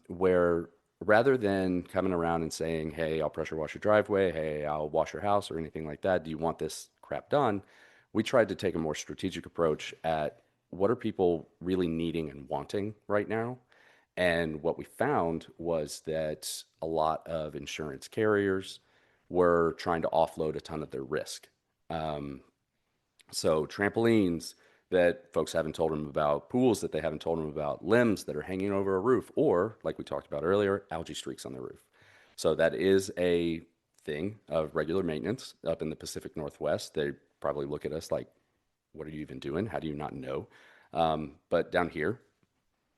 where rather than coming around and saying, "Hey, I'll pressure wash your driveway," "Hey, I'll wash your house," or anything like that, do you want this crap done? We tried to take a more strategic approach at what are people really needing and wanting right now. And what we found was that a lot of insurance carriers were trying to offload a ton of their risk. So trampolines that folks haven't told them about, pools that they haven't told them about, limbs that are hanging over a roof, or like we talked about earlier, algae streaks on the roof. So that is a thing of regular maintenance up in the Pacific Northwest. They probably look at us like, what are you even doing? How do you not know? But down here,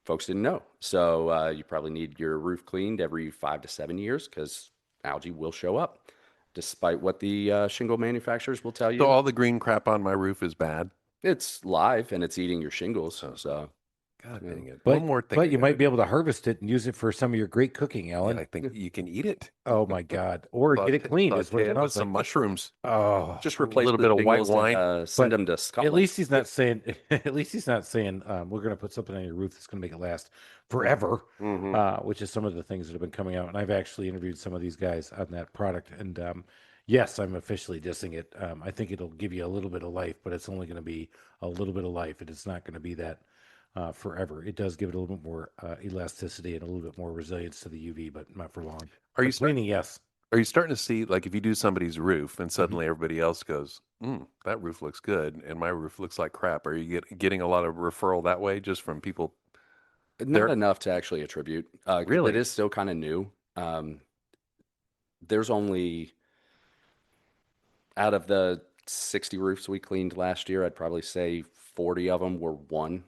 folks didn't know. So you probably need your roof cleaned every 5 to 7 years because algae will show up, despite what the shingle manufacturers will tell So you. all the green crap on my roof is bad. It's live and it's eating your shingles. So God yeah. dang it. But One more thing. but you might be able to harvest it and use it for some of your great cooking, Yeah, Alan. I think you can eat it. Oh my God. Or get it cleaned is what Saute it it with sounds some like. mushrooms. Oh, Just A replace little the bit of white shingles and wine. send but them to at Scotland. least he's not saying at least he's not saying we're going to put something on your roof that's going to make it last forever, Mm-hmm. which is some of the things that have been coming out. And I've actually interviewed some of these guys on that product, and yes, I'm officially dissing it. I think it'll give you a little bit of life, but it's only going to be a little bit of life, and it's not going to be that forever. It does give it a little bit more elasticity and a little bit more resilience to the UV, but not for long. Are you But cleaning, yes. Are you starting to see, like, if you do somebody's roof and Mm-hmm. suddenly everybody else goes, that roof looks good, and my roof looks like crap? Are you getting a lot of referral that way just from people Not there? enough to actually attribute. 'Cause it Really? is still kind of new. There's only out of the 60 roofs we cleaned last year, I'd probably say 40 of them were one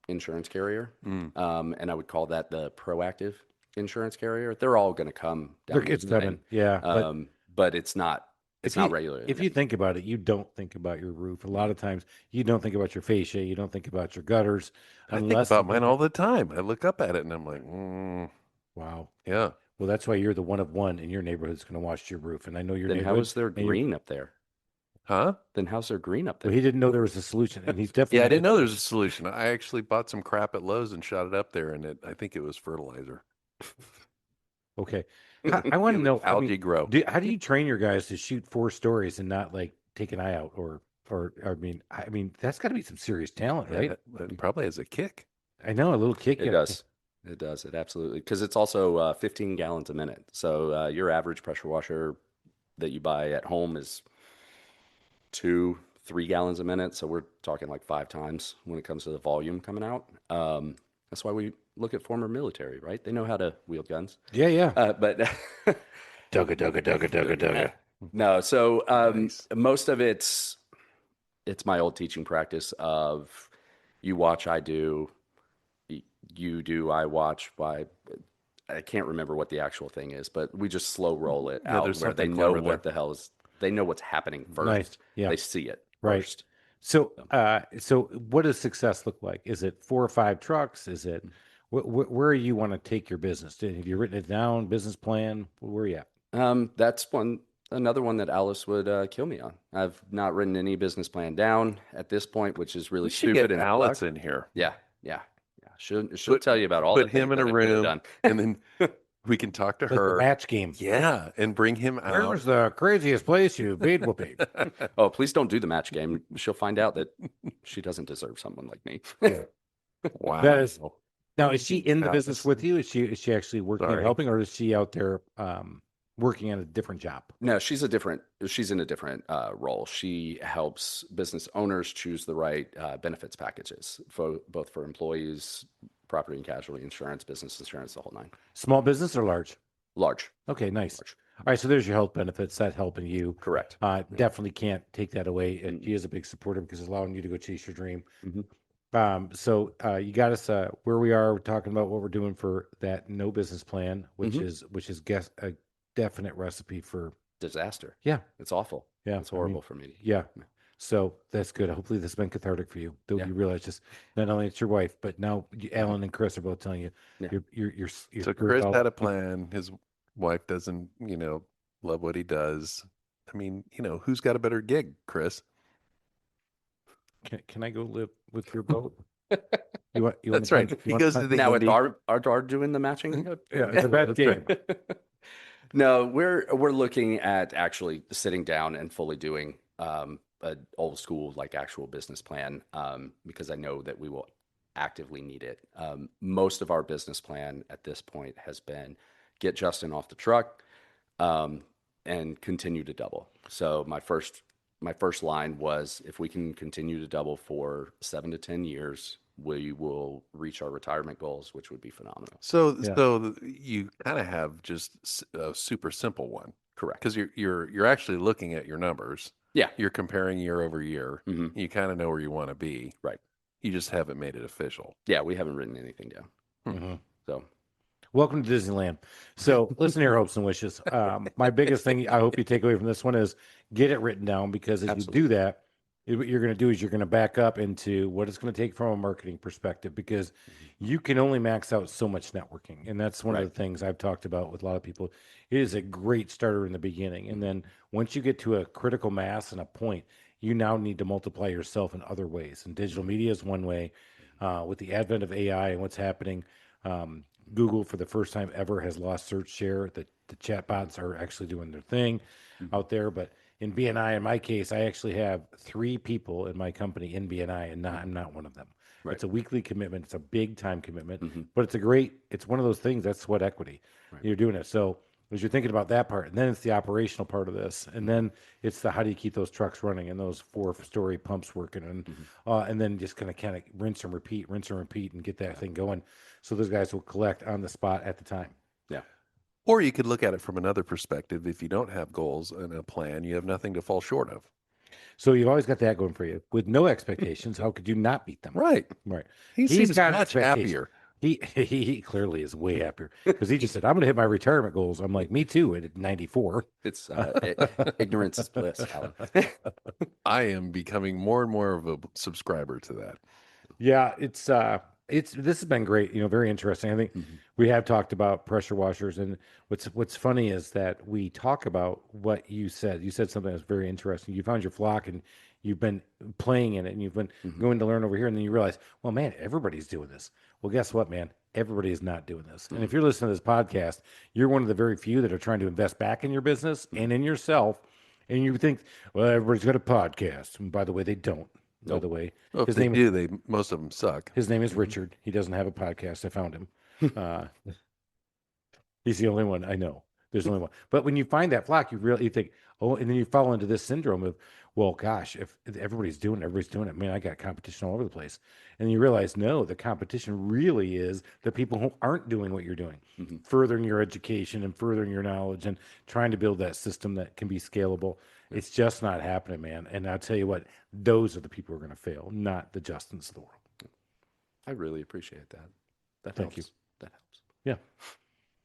insurance carrier. Mm. And I would call that the proactive insurance carrier. They're all going to come down It's the coming, thing. yeah. But But it's not if regular. you think about it, you don't think about your roof. A lot of times you don't think about your fascia, you don't think about your gutters, I think unless about mine all the time. I look up at it and I'm like, wow. yeah. Well, that's why you're the one of one in your neighborhood that's going to wash your roof. And I know your Then how neighborhood. is there And you're, green up there? Huh? Then how's there green up well, there? he didn't know there was a solution, and he's definitely. Yeah, I didn't know there was a solution. I actually bought some crap at Lowe's and shot it up there, and I think it was fertilizer. Okay, I want to know. Algae grow. How do you train your guys to shoot 4 stories and not like take an eye out, or I mean that's got to be some serious talent, Yeah, right? that probably has a kick. I know a little kick. It does. It does. It absolutely. Because it's also 15 gallons a minute. So your average pressure washer that you buy at home is 2, 3 gallons a minute. So we're talking like 5 times when it comes to the volume coming out. That's why we look at former military, right? They know how to wield guns. Yeah, yeah. But Dugga. no. So Nice. most of it's my old teaching practice of you watch, I do, you do, I watch. I can't remember what the actual thing is, but we just slow roll it Yeah, out there's where they something know clever what there. the hell is. They know what's happening first. Nice. Yeah. They see it Right. first. So, so what does success look like? Is it 4 or 5 trucks? Is it where you want to take your business? Have you written it down? Business plan? Where are you at? That's another one that Alice would kill me on. I've not written any business plan down at this point, which is really We should stupid get and Alex suck. in here. Yeah. She'll tell you about all Put the him things in that a I could have room, done. and then we can talk to Like the her. match game. Yeah, and bring him out. Where's the craziest place you paid whoopee? Oh, please don't do the match game. She'll find out that she doesn't deserve someone like me. Wow. That is now. Is she in the Alice. business with you? Is she actually working and Sorry. helping, or is she out there working on a different job? No, she's in a different role. She helps business owners choose the right benefits packages for both for employees, property and casualty insurance, business insurance, the whole nine. Small business or large? Large. Okay, nice. Large. All right, so there's your health benefits. That helping you. Correct. Definitely can't take that away. And she is a big supporter because it's allowing you to go chase your dream. Mhm. So you got us where we are. We're talking about what we're doing for that no business plan, which is a definite recipe for Disaster. yeah. It's awful. Yeah, It's horrible for me. Yeah. So that's good. Hopefully this has been cathartic for you. Though Yeah. you realize just not only it's your wife, but now Alan and Chris are both telling you Yeah. you're So Chris had a plan. His wife doesn't, love what he does. I mean, who's got a better gig, Chris? Can I go live with your boat? You want? That's right. He goes to the Now it's Indy. our doing the matching. Yeah, it's a bad That's game. right. No, we're looking at actually sitting down and fully doing an old school like actual business plan because I know that we will actively need it. Most of our business plan at this point has been get Justin off the truck and continue to double. So my first line was if we can continue to double for 7 to 10 years, we will reach our retirement goals, which would be phenomenal. So, Yeah. you kind of have just a super simple one Correct. because you're actually looking at your numbers. Yeah. You're comparing year over year. hmm You kind of know where you want to be. Right. You just haven't made it official. Yeah, we haven't written anything down. Mhm. So Welcome to Disneyland. So listen to your hopes and wishes. My biggest thing I hope you take away from this one is get it written down, because as Absolutely. you do that, what you're going to do is you're going to back up into what it's going to take from a marketing perspective, because you can only max out so much networking. And that's one of Right. the things I've talked about with a lot of people. It is a great starter in the beginning. And then once you get to a critical mass and a point, you now need to multiply yourself in other ways. And digital media is one way. With the advent of AI and what's happening, um, Google, for the first time ever, has lost search share. The chatbots are actually doing their thing out there. But in BNI, in my case, I actually have 3 people in my company in BNI, and I'm not one of them. Right. It's a weekly commitment. It's a big time commitment, Mhm. but it's one of those things that's sweat equity. Right. You're doing it. So as you're thinking about that part, and then it's the operational part of this, and then it's the how do you keep those trucks running and those 4-story pumps working, and then just kind of rinse and repeat, and get that thing going. So those guys will collect on the spot at the time. Yeah. Or you could look at it from another perspective. If you don't have goals and a plan, you have nothing to fall short of. So you've always got that going for you. With no expectations, how could you not beat them? Right. Right. He He's seems got much expectations. happier. He clearly is way happier, because he just said, "I'm going to hit my retirement goals." I'm like, "Me too." At 94. It's ignorance is bliss, Alan. I am becoming more and more of a subscriber to that. Yeah, it's this has been great. Very interesting. I think Mhm. we have talked about pressure washers, and what's funny is that we talk about what you said. You said something that's very interesting. You found your flock, and you've been playing in it, and you've been Mhm. going to learn over here, and then you realize, well, man, everybody's doing this. Well, guess what, man? Everybody is not doing this. And if you're listening to this podcast, you're one of the very few that are trying to invest back in your business and in yourself. And you think, well, everybody's got a podcast. And by the way, they don't. By the Nope. way, Well, if his they name do, most of them suck. his name is Richard. He doesn't have a podcast. I found him. Uh, he's the only one I know. There's only one. But when you find that flock, you think, oh, and then you fall into this syndrome of, well, gosh, if everybody's doing it, everybody's doing it. Man, I got competition all over the place. And you realize, no, the competition really is the people who aren't doing what you're doing, Mhm. furthering your education and furthering your knowledge and trying to build that system that can be scalable. It's just not happening, man. And I'll tell you what, those are the people who are going to fail, not the Justins of the world. I really appreciate that. That Thank you. helps. That helps. Yeah.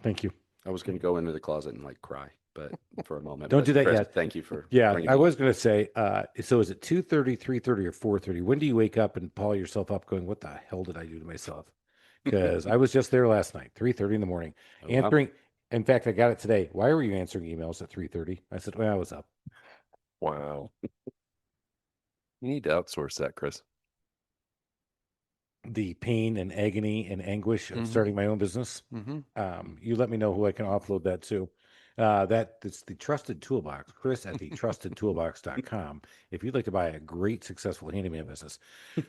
Thank you. I was going to go into the closet and cry, but for a moment. Don't but do that Chris, yet. Thank you for Yeah, bringing I me. was going to say, so is it 2:30, 3:30, or 4:30? When do you wake up and pull yourself up going, what the hell did I do to myself? Because I was just there last night, 3:30 in the morning, Oh, wow. answering. In fact, I got it today. Why were you answering emails at 3:30? I said, well, I was up. Wow. You need to outsource that, Chris. The pain and agony and anguish of Mhm. starting my own business. Mm-hmm. You let me know who I can offload that to. That's the Trusted Toolbox, Chris at the trustedtoolbox.com. If you'd like to buy a great, successful handyman business.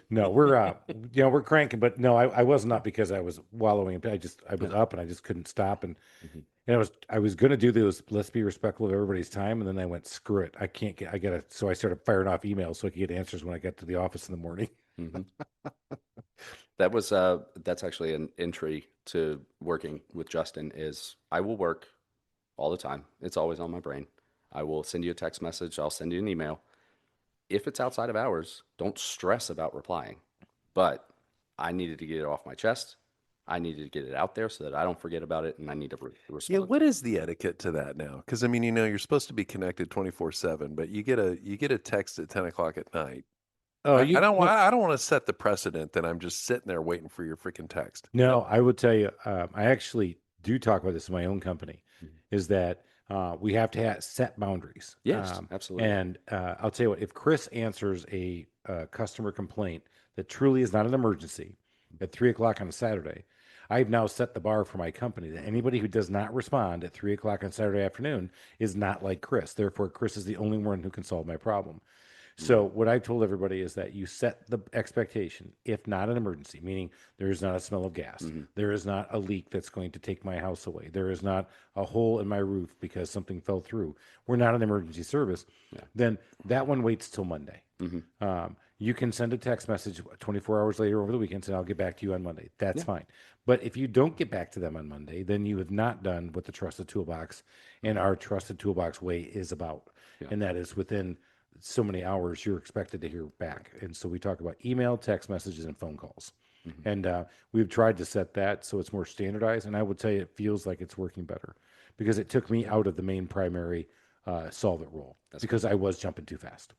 No, we're cranking, but no, I wasn't up because I was wallowing. I was up and I just couldn't stop. Mhm. And I was going to do those, let's be respectful of everybody's time. And then I went, screw it. So I started firing off emails so I could get answers when I got to the office in the morning. Mhm. That's actually an entry to working with Justin is I will work all the time. It's always on my brain. I will send you a text message. I'll send you an email. If it's outside of hours, don't stress about replying. But I needed to get it off my chest. I needed to get it out there so that I don't forget about it, and I need to Yeah, respond. what is the etiquette to that now? Because I mean, you're supposed to be connected 24/7, but you get a text at 10 o'clock at night. Oh, I don't want to set the precedent that I'm just sitting there waiting for your freaking text. no, I would tell you, I actually do talk about this in my own company, Mhm. is that we have to set boundaries. Yes, absolutely. And I'll tell you what, if Chris answers a customer complaint that truly is not an emergency at 3 o'clock on a Saturday, I've now set the bar for my company that anybody who does not respond at 3 o'clock on Saturday afternoon is not like Chris. Therefore, Chris is the only one who can solve my problem. So what I've told everybody is that you set the expectation, if not an emergency, meaning there is not a smell of gas, Mhm. there is not a leak that's going to take my house away, there is not a hole in my roof because something fell through. We're not an emergency service. Yeah. Then that one waits till Monday. Mhm. You can send a text message 24 hours later over the weekend saying, I'll get back to you on Monday. That's Yeah. fine. But if you don't get back to them on Monday, then you have not done what the Trusted Toolbox and our Trusted Toolbox way is about. Yeah. And that is within so many hours, you're expected to hear back. And so we talk about email, text messages, and phone calls. And we've tried to set that so it's more standardized. And I would say it feels like it's working better because it took me out of the main primary solve it role because I was jumping too fast.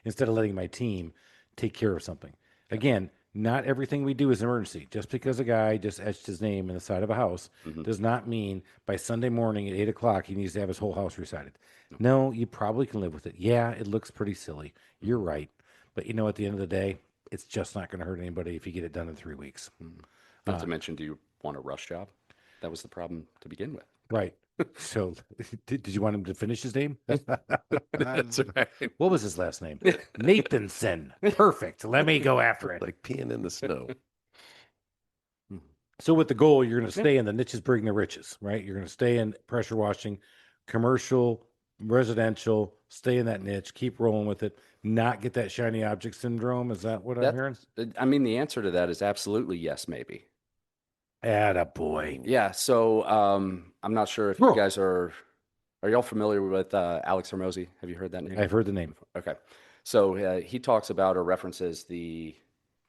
Instead of letting my team take care of something. Again, not everything we do is an emergency. Just because a guy just etched his name in the side of a house does not mean by Sunday morning at 8 o'clock he needs to have his whole house resided. No, you probably can live with it. Yeah, it looks pretty silly. You're right. But you know, at the end of the day, it's just not going to hurt anybody if you get it done in 3 weeks. Not to mention, do you want a rush job? That was the problem to begin with. Right. So, did you want him to finish his name? That's right. What was his last name? Nathanson. Perfect. Let me go after it. Like peeing in the snow. So with the goal, you're going to stay in the niches, bring the riches, right? You're going to stay in pressure washing, commercial, residential, stay in that niche, keep rolling with it, not get that shiny object syndrome. Is that what I'm hearing? I mean, the answer to that is absolutely yes, maybe. Attaboy. Yeah. So I'm not sure if you guys are y'all familiar with Alex Hormozy? Have you heard that name? I've heard the name. Okay. So he talks about or references the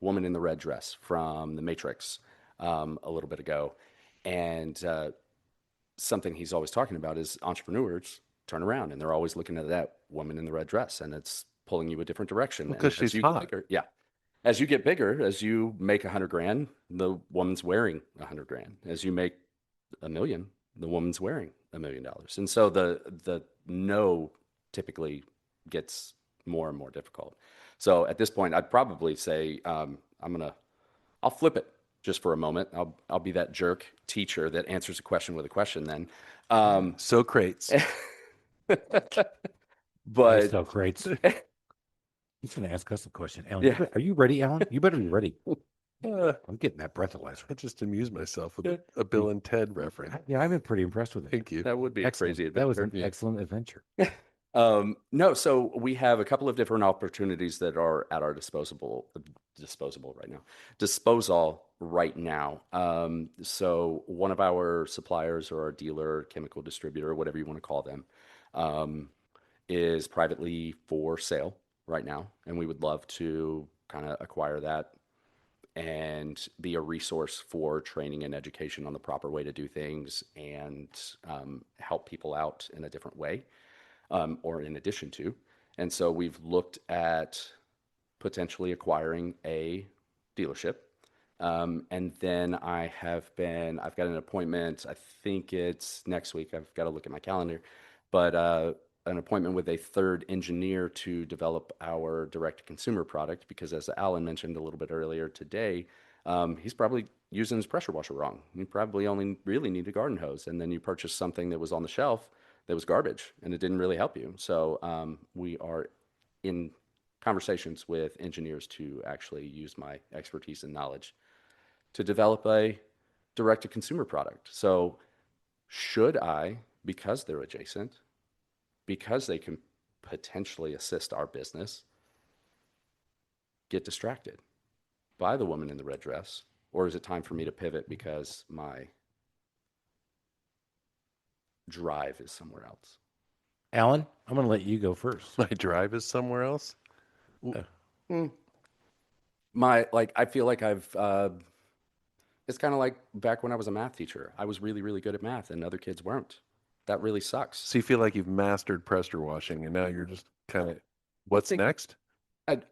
woman in the red dress from The Matrix a little bit ago. And something he's always talking about is entrepreneurs turn around and they're always looking at that woman in the red dress and it's pulling you a different direction. Because she's hot. Yeah. As you get bigger, as you make $100,000, the woman's wearing $100,000. As you make $1 million, the woman's wearing $1 million. And so the no typically gets more and more difficult. So at this point, I'd probably say I'll flip it just for a moment. I'll be that jerk teacher that answers a question with a question. Then, Socrates. I but sell crates. He's going to ask us a question. Alan, Yeah. are you ready, Alan? You better be ready. Uh, I'm getting that breathalyzer. I just amused myself with a Bill and Ted reference. Yeah, I've been pretty impressed with it. Thank you. that would be Excellent. a crazy That was adventure. an excellent adventure. No, so we have a couple of different opportunities that are at our disposal right now. So one of our suppliers or our dealer, chemical distributor, whatever you want to call them, is privately for sale right now, and we would love to kind of acquire that and be a resource for training and education on the proper way to do things and help people out in a different way. Or in addition to. And so we've looked at potentially acquiring a dealership. And then I've got an appointment, I think it's next week. I've got to look at my calendar, but an appointment with a third engineer to develop our direct-to-consumer product because as Alan mentioned a little bit earlier today, he's probably using his pressure washer wrong. You probably only really need a garden hose, and then you purchase something that was on the shelf that was garbage and it didn't really help you. So we are in conversations with engineers to actually use my expertise and knowledge to develop a direct-to-consumer product. So should I, because they're adjacent, because they can potentially assist our business, get distracted by the woman in the red dress? Or is it time for me to pivot because my drive is somewhere else? Alan, I'm going to let you go first. My drive is somewhere else. I feel like it's kind of like back when I was a math teacher. I was really, really good at math and other kids weren't. That really sucks. So you feel like you've mastered pressure washing and now you're just kind of, what's next?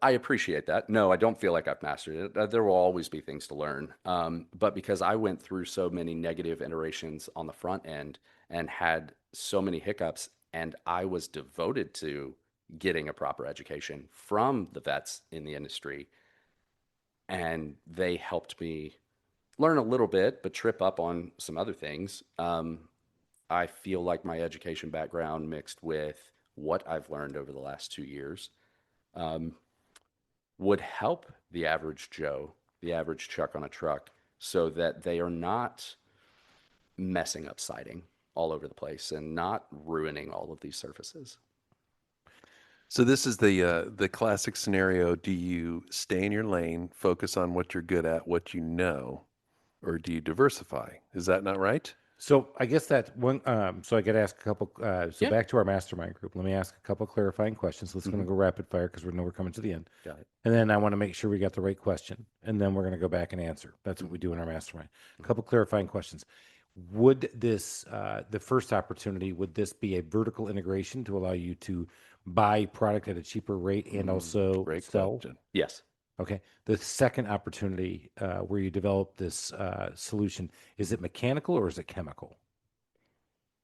I appreciate that. No, I don't feel like I've mastered it. There will always be things to learn. But because I went through so many negative iterations on the front end and had so many hiccups, and I was devoted to getting a proper education from the vets in the industry, and they helped me learn a little bit, but trip up on some other things. I feel like my education background mixed with what I've learned over the last 2 years would help the average Joe, the average Chuck on a truck, so that they are not messing up siding all over the place and not ruining all of these surfaces. So this is the classic scenario. Do you stay in your lane, focus on what you're good at, what you know, or do you diversify? Is that not right? So I guess that one. So I got to ask a couple. So Yeah. back to our mastermind group. Let me ask a couple clarifying questions. Let's going to go rapid fire because we know we're coming to the end. Got it. And then I want to make sure we got the right question, and then we're going to go back and answer. That's what we do in our mastermind. A couple clarifying questions. Would this the first opportunity? Would this be a vertical integration to allow you to buy product at a cheaper rate and also Great sell? question. Yes. Okay. The second opportunity where you develop this solution, is it mechanical or is it chemical?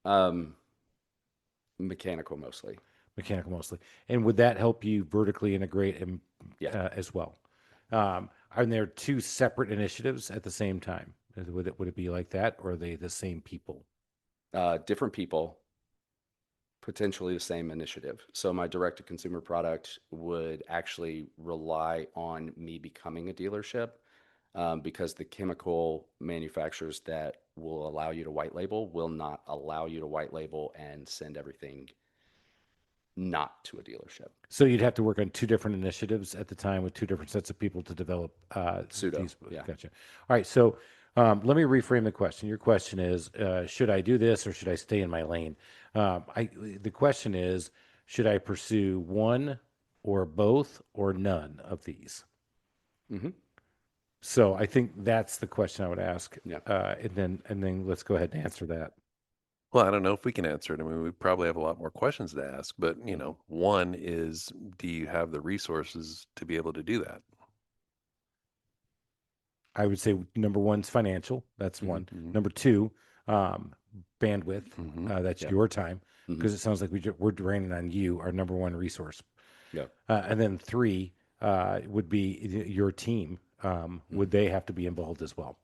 Um, Mechanical mostly. Mechanical mostly. And would that help you vertically integrate and, Yeah. as well? Are there two separate initiatives at the same time? Would it be like that, or are they the same people? Different people, potentially the same initiative. So my direct to consumer product would actually rely on me becoming a dealership, because the chemical manufacturers that will allow you to white label will not allow you to white label and send everything not to a dealership. So you'd have to work on two different initiatives at the time with two different sets of people to develop Pseudo. these. Yeah. Gotcha. All right. So let me reframe the question. Your question is, should I do this or should I stay in my lane? The question is, should I pursue one or both or none of these? Mm-hmm. So I think that's the question I would ask, Yeah. and then let's go ahead and answer that. Well, I don't know if we can answer it. I mean, we probably have a lot more questions to ask, but one is, do you have the resources to be able to do that? I would say number one is financial. That's one. Mhm. Number two, bandwidth. That's Yeah. your time, Mm-hmm. because it sounds like we're draining on you, our number one resource. Yeah. And then three would be your team. Would they have to be involved as well?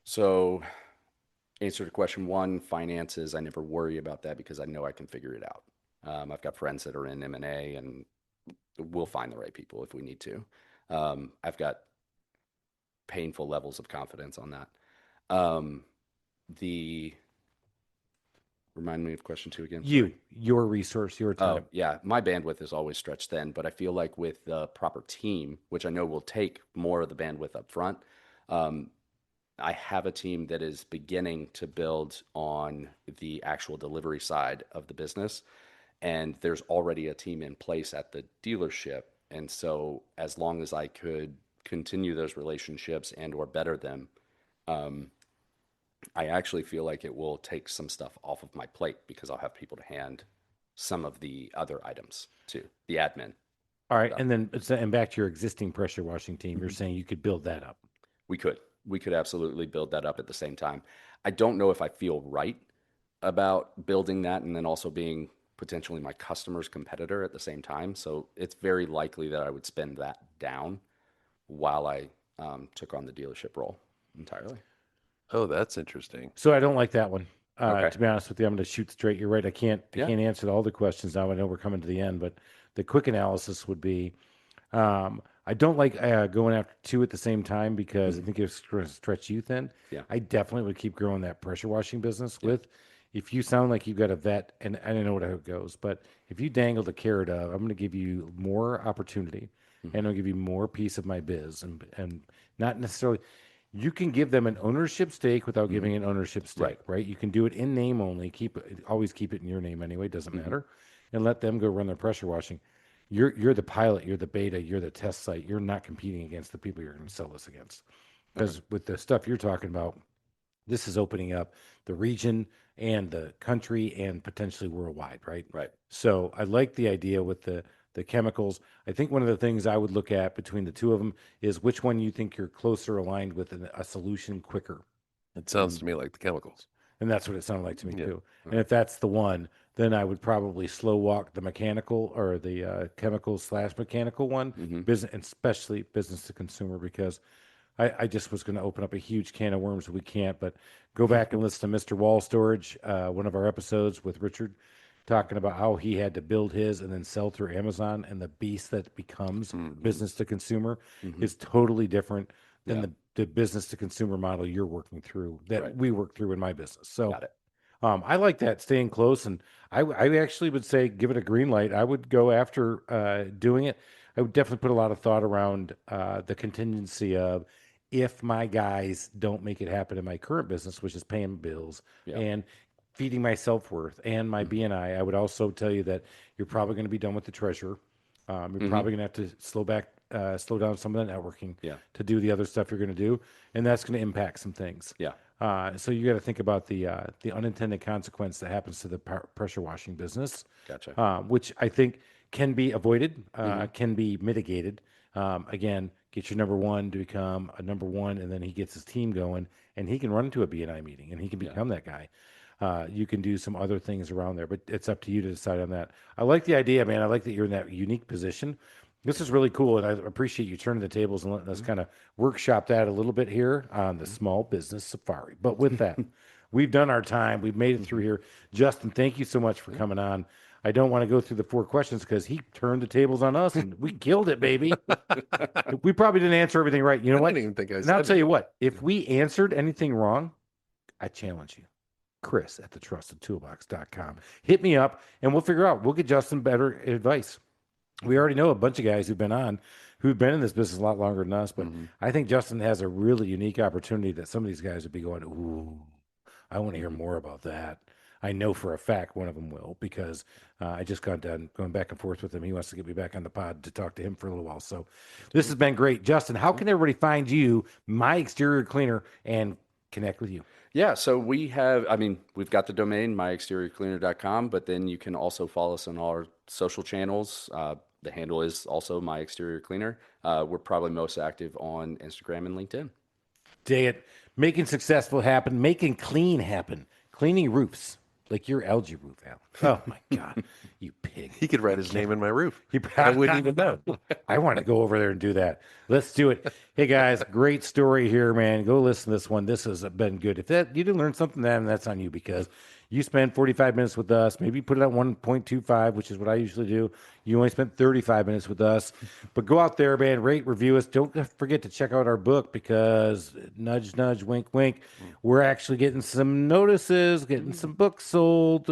So, answer to question one, finances. I never worry about that because I know I can figure it out. I've got friends that are in M&A, and we'll find the right people if we need to. I've got painful levels of confidence on that. Um, the Remind me of question two again. Sorry. Your resource, your Oh, time. yeah. My bandwidth is always stretched thin, but I feel like with the proper team, which I know will take more of the bandwidth up front, um, I have a team that is beginning to build on the actual delivery side of the business. And there's already a team in place at the dealership. And so as long as I could continue those relationships and or better them, um, I actually feel like it will take some stuff off of my plate because I'll have people to hand some of the other items to the admin All right, stuff. and back to your existing pressure washing team. You're Mhm. saying you could build that up. We could. We could absolutely build that up at the same time. I don't know if I feel right about building that and then also being potentially my customer's competitor at the same time. So it's very likely that I would spend that down while I took on the dealership role entirely. Oh, that's interesting. So I don't like that one. Okay. To be honest with you, I'm going to shoot straight. You're right. I can't. I Yeah. can't answer all the questions now. I know we're coming to the end, but the quick analysis would be: I don't like going after two at the same time because I think it's going to stretch you thin. Yeah. I definitely would keep growing that pressure washing business Yeah. with. If you sound like you've got a vet, and I don't know how it goes, but if you dangle the carrot of, I'm going to give you more opportunity, and I'll give you more piece of my biz, and not necessarily. You can give them an ownership stake without giving an ownership stake, right? You can do it in name only. Always keep it in your name anyway. Doesn't matter, and let them go run their pressure washing. You're the pilot. You're the beta. You're the test site. You're not competing against the people you're going to sell this against, because with the stuff you're talking about, this is opening up the region and the country and potentially worldwide, right? Right. So I like the idea with the chemicals. I think one of the things I would look at between the two of them is which one you think you're closer aligned with a solution quicker. It sounds to me like the chemicals. And that's what it sounded like to me Yeah. too. And if that's the one, then I would probably slow walk the mechanical or the chemical slash mechanical one, business, and especially business to consumer, because I just was going to open up a huge can of worms. We can't, but go back and listen to Mr. Wall Storage, one of our episodes with Richard, talking about how he had to build his and then sell through Amazon, and the beast that becomes business to consumer is totally different than Yeah. the business to consumer model you're working through that Right. we work through in my business. So Got it. I like that, staying close, and I actually would say give it a green light. I would go after doing it. I would definitely put a lot of thought around the contingency of if my guys don't make it happen in my current business, which is paying bills Yeah. and feeding my self-worth and my BNI. I would also tell you that you're probably going to be done with the treasurer. You're probably going to have to slow down some of the networking Yeah. to do the other stuff you're going to do, and that's going to impact some things. Yeah. So you got to think about the unintended consequence that happens to the pressure washing business, Gotcha. which I think can be avoided, can be mitigated. Again, get your number one to become a number one, and then he gets his team going, and he can run into a BNI meeting, and he can become that guy. You can do some other things around there, but it's up to you to decide on that. I like the idea, man. I like that you're in that unique position. This is really cool, and I appreciate you turning the tables and letting us kind of workshop that a little bit here on the Small Business Safari. But with that, we've done our time. We've made it through here. Justin, thank you so much for coming on. I don't want to go through the 4 questions because he turned the tables on us, and we killed it, baby. We probably didn't answer everything right. You know I what? didn't even think I And said I'll tell it. you what, if we answered anything wrong, I challenge you. Chris at thetrustedtoolbox.com. Hit me up and we'll figure out. We'll get Justin better advice. We already know a bunch of guys who've been in this business a lot longer than us, but I think Justin has a really unique opportunity that some of these guys would be going, ooh, I want to hear more about that. I know for a fact one of them will, because I just got done going back and forth with him. He wants to get me back on the pod to talk to him for a little while. So this has been great. Justin, how can everybody find you, My Exterior Cleaner, and connect with you? Yeah, so we've got the domain, myexteriorcleaner.com, but then you can also follow us on all our social channels. The handle is also My Exterior Cleaner. We're probably most active on Instagram and LinkedIn. Dig it. Making successful happen, making clean happen, cleaning roofs like your algae roof, Alan. Oh my God, you pig. He could write his name in my roof. He I wouldn't even know. I want to go over there and do that. Let's do it. Hey guys, great story here, man. Go listen to this one. This has been good. If you didn't learn something, then that's on you, because you spend 45 minutes with us. Maybe put it at 1.25, which is what I usually do. You only spent 35 minutes with us. But go out there, man. Rate, review us. Don't forget to check out our book, because nudge, nudge, wink, wink. We're actually getting some notices, getting some books sold.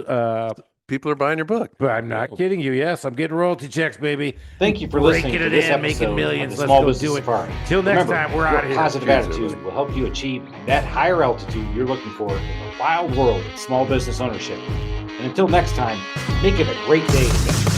People are buying your book. But I'm not kidding you. Yes, I'm getting royalty checks, baby. Thank you for Breaking listening to it this in, episode making millions. of the Let's Small go Business do it. Safari. Till next Remember, time, we're your out of here. positive Cheers, attitude everybody. will help you achieve that higher altitude you're looking for in the wild world of small business ownership. And until next time, make it a great day.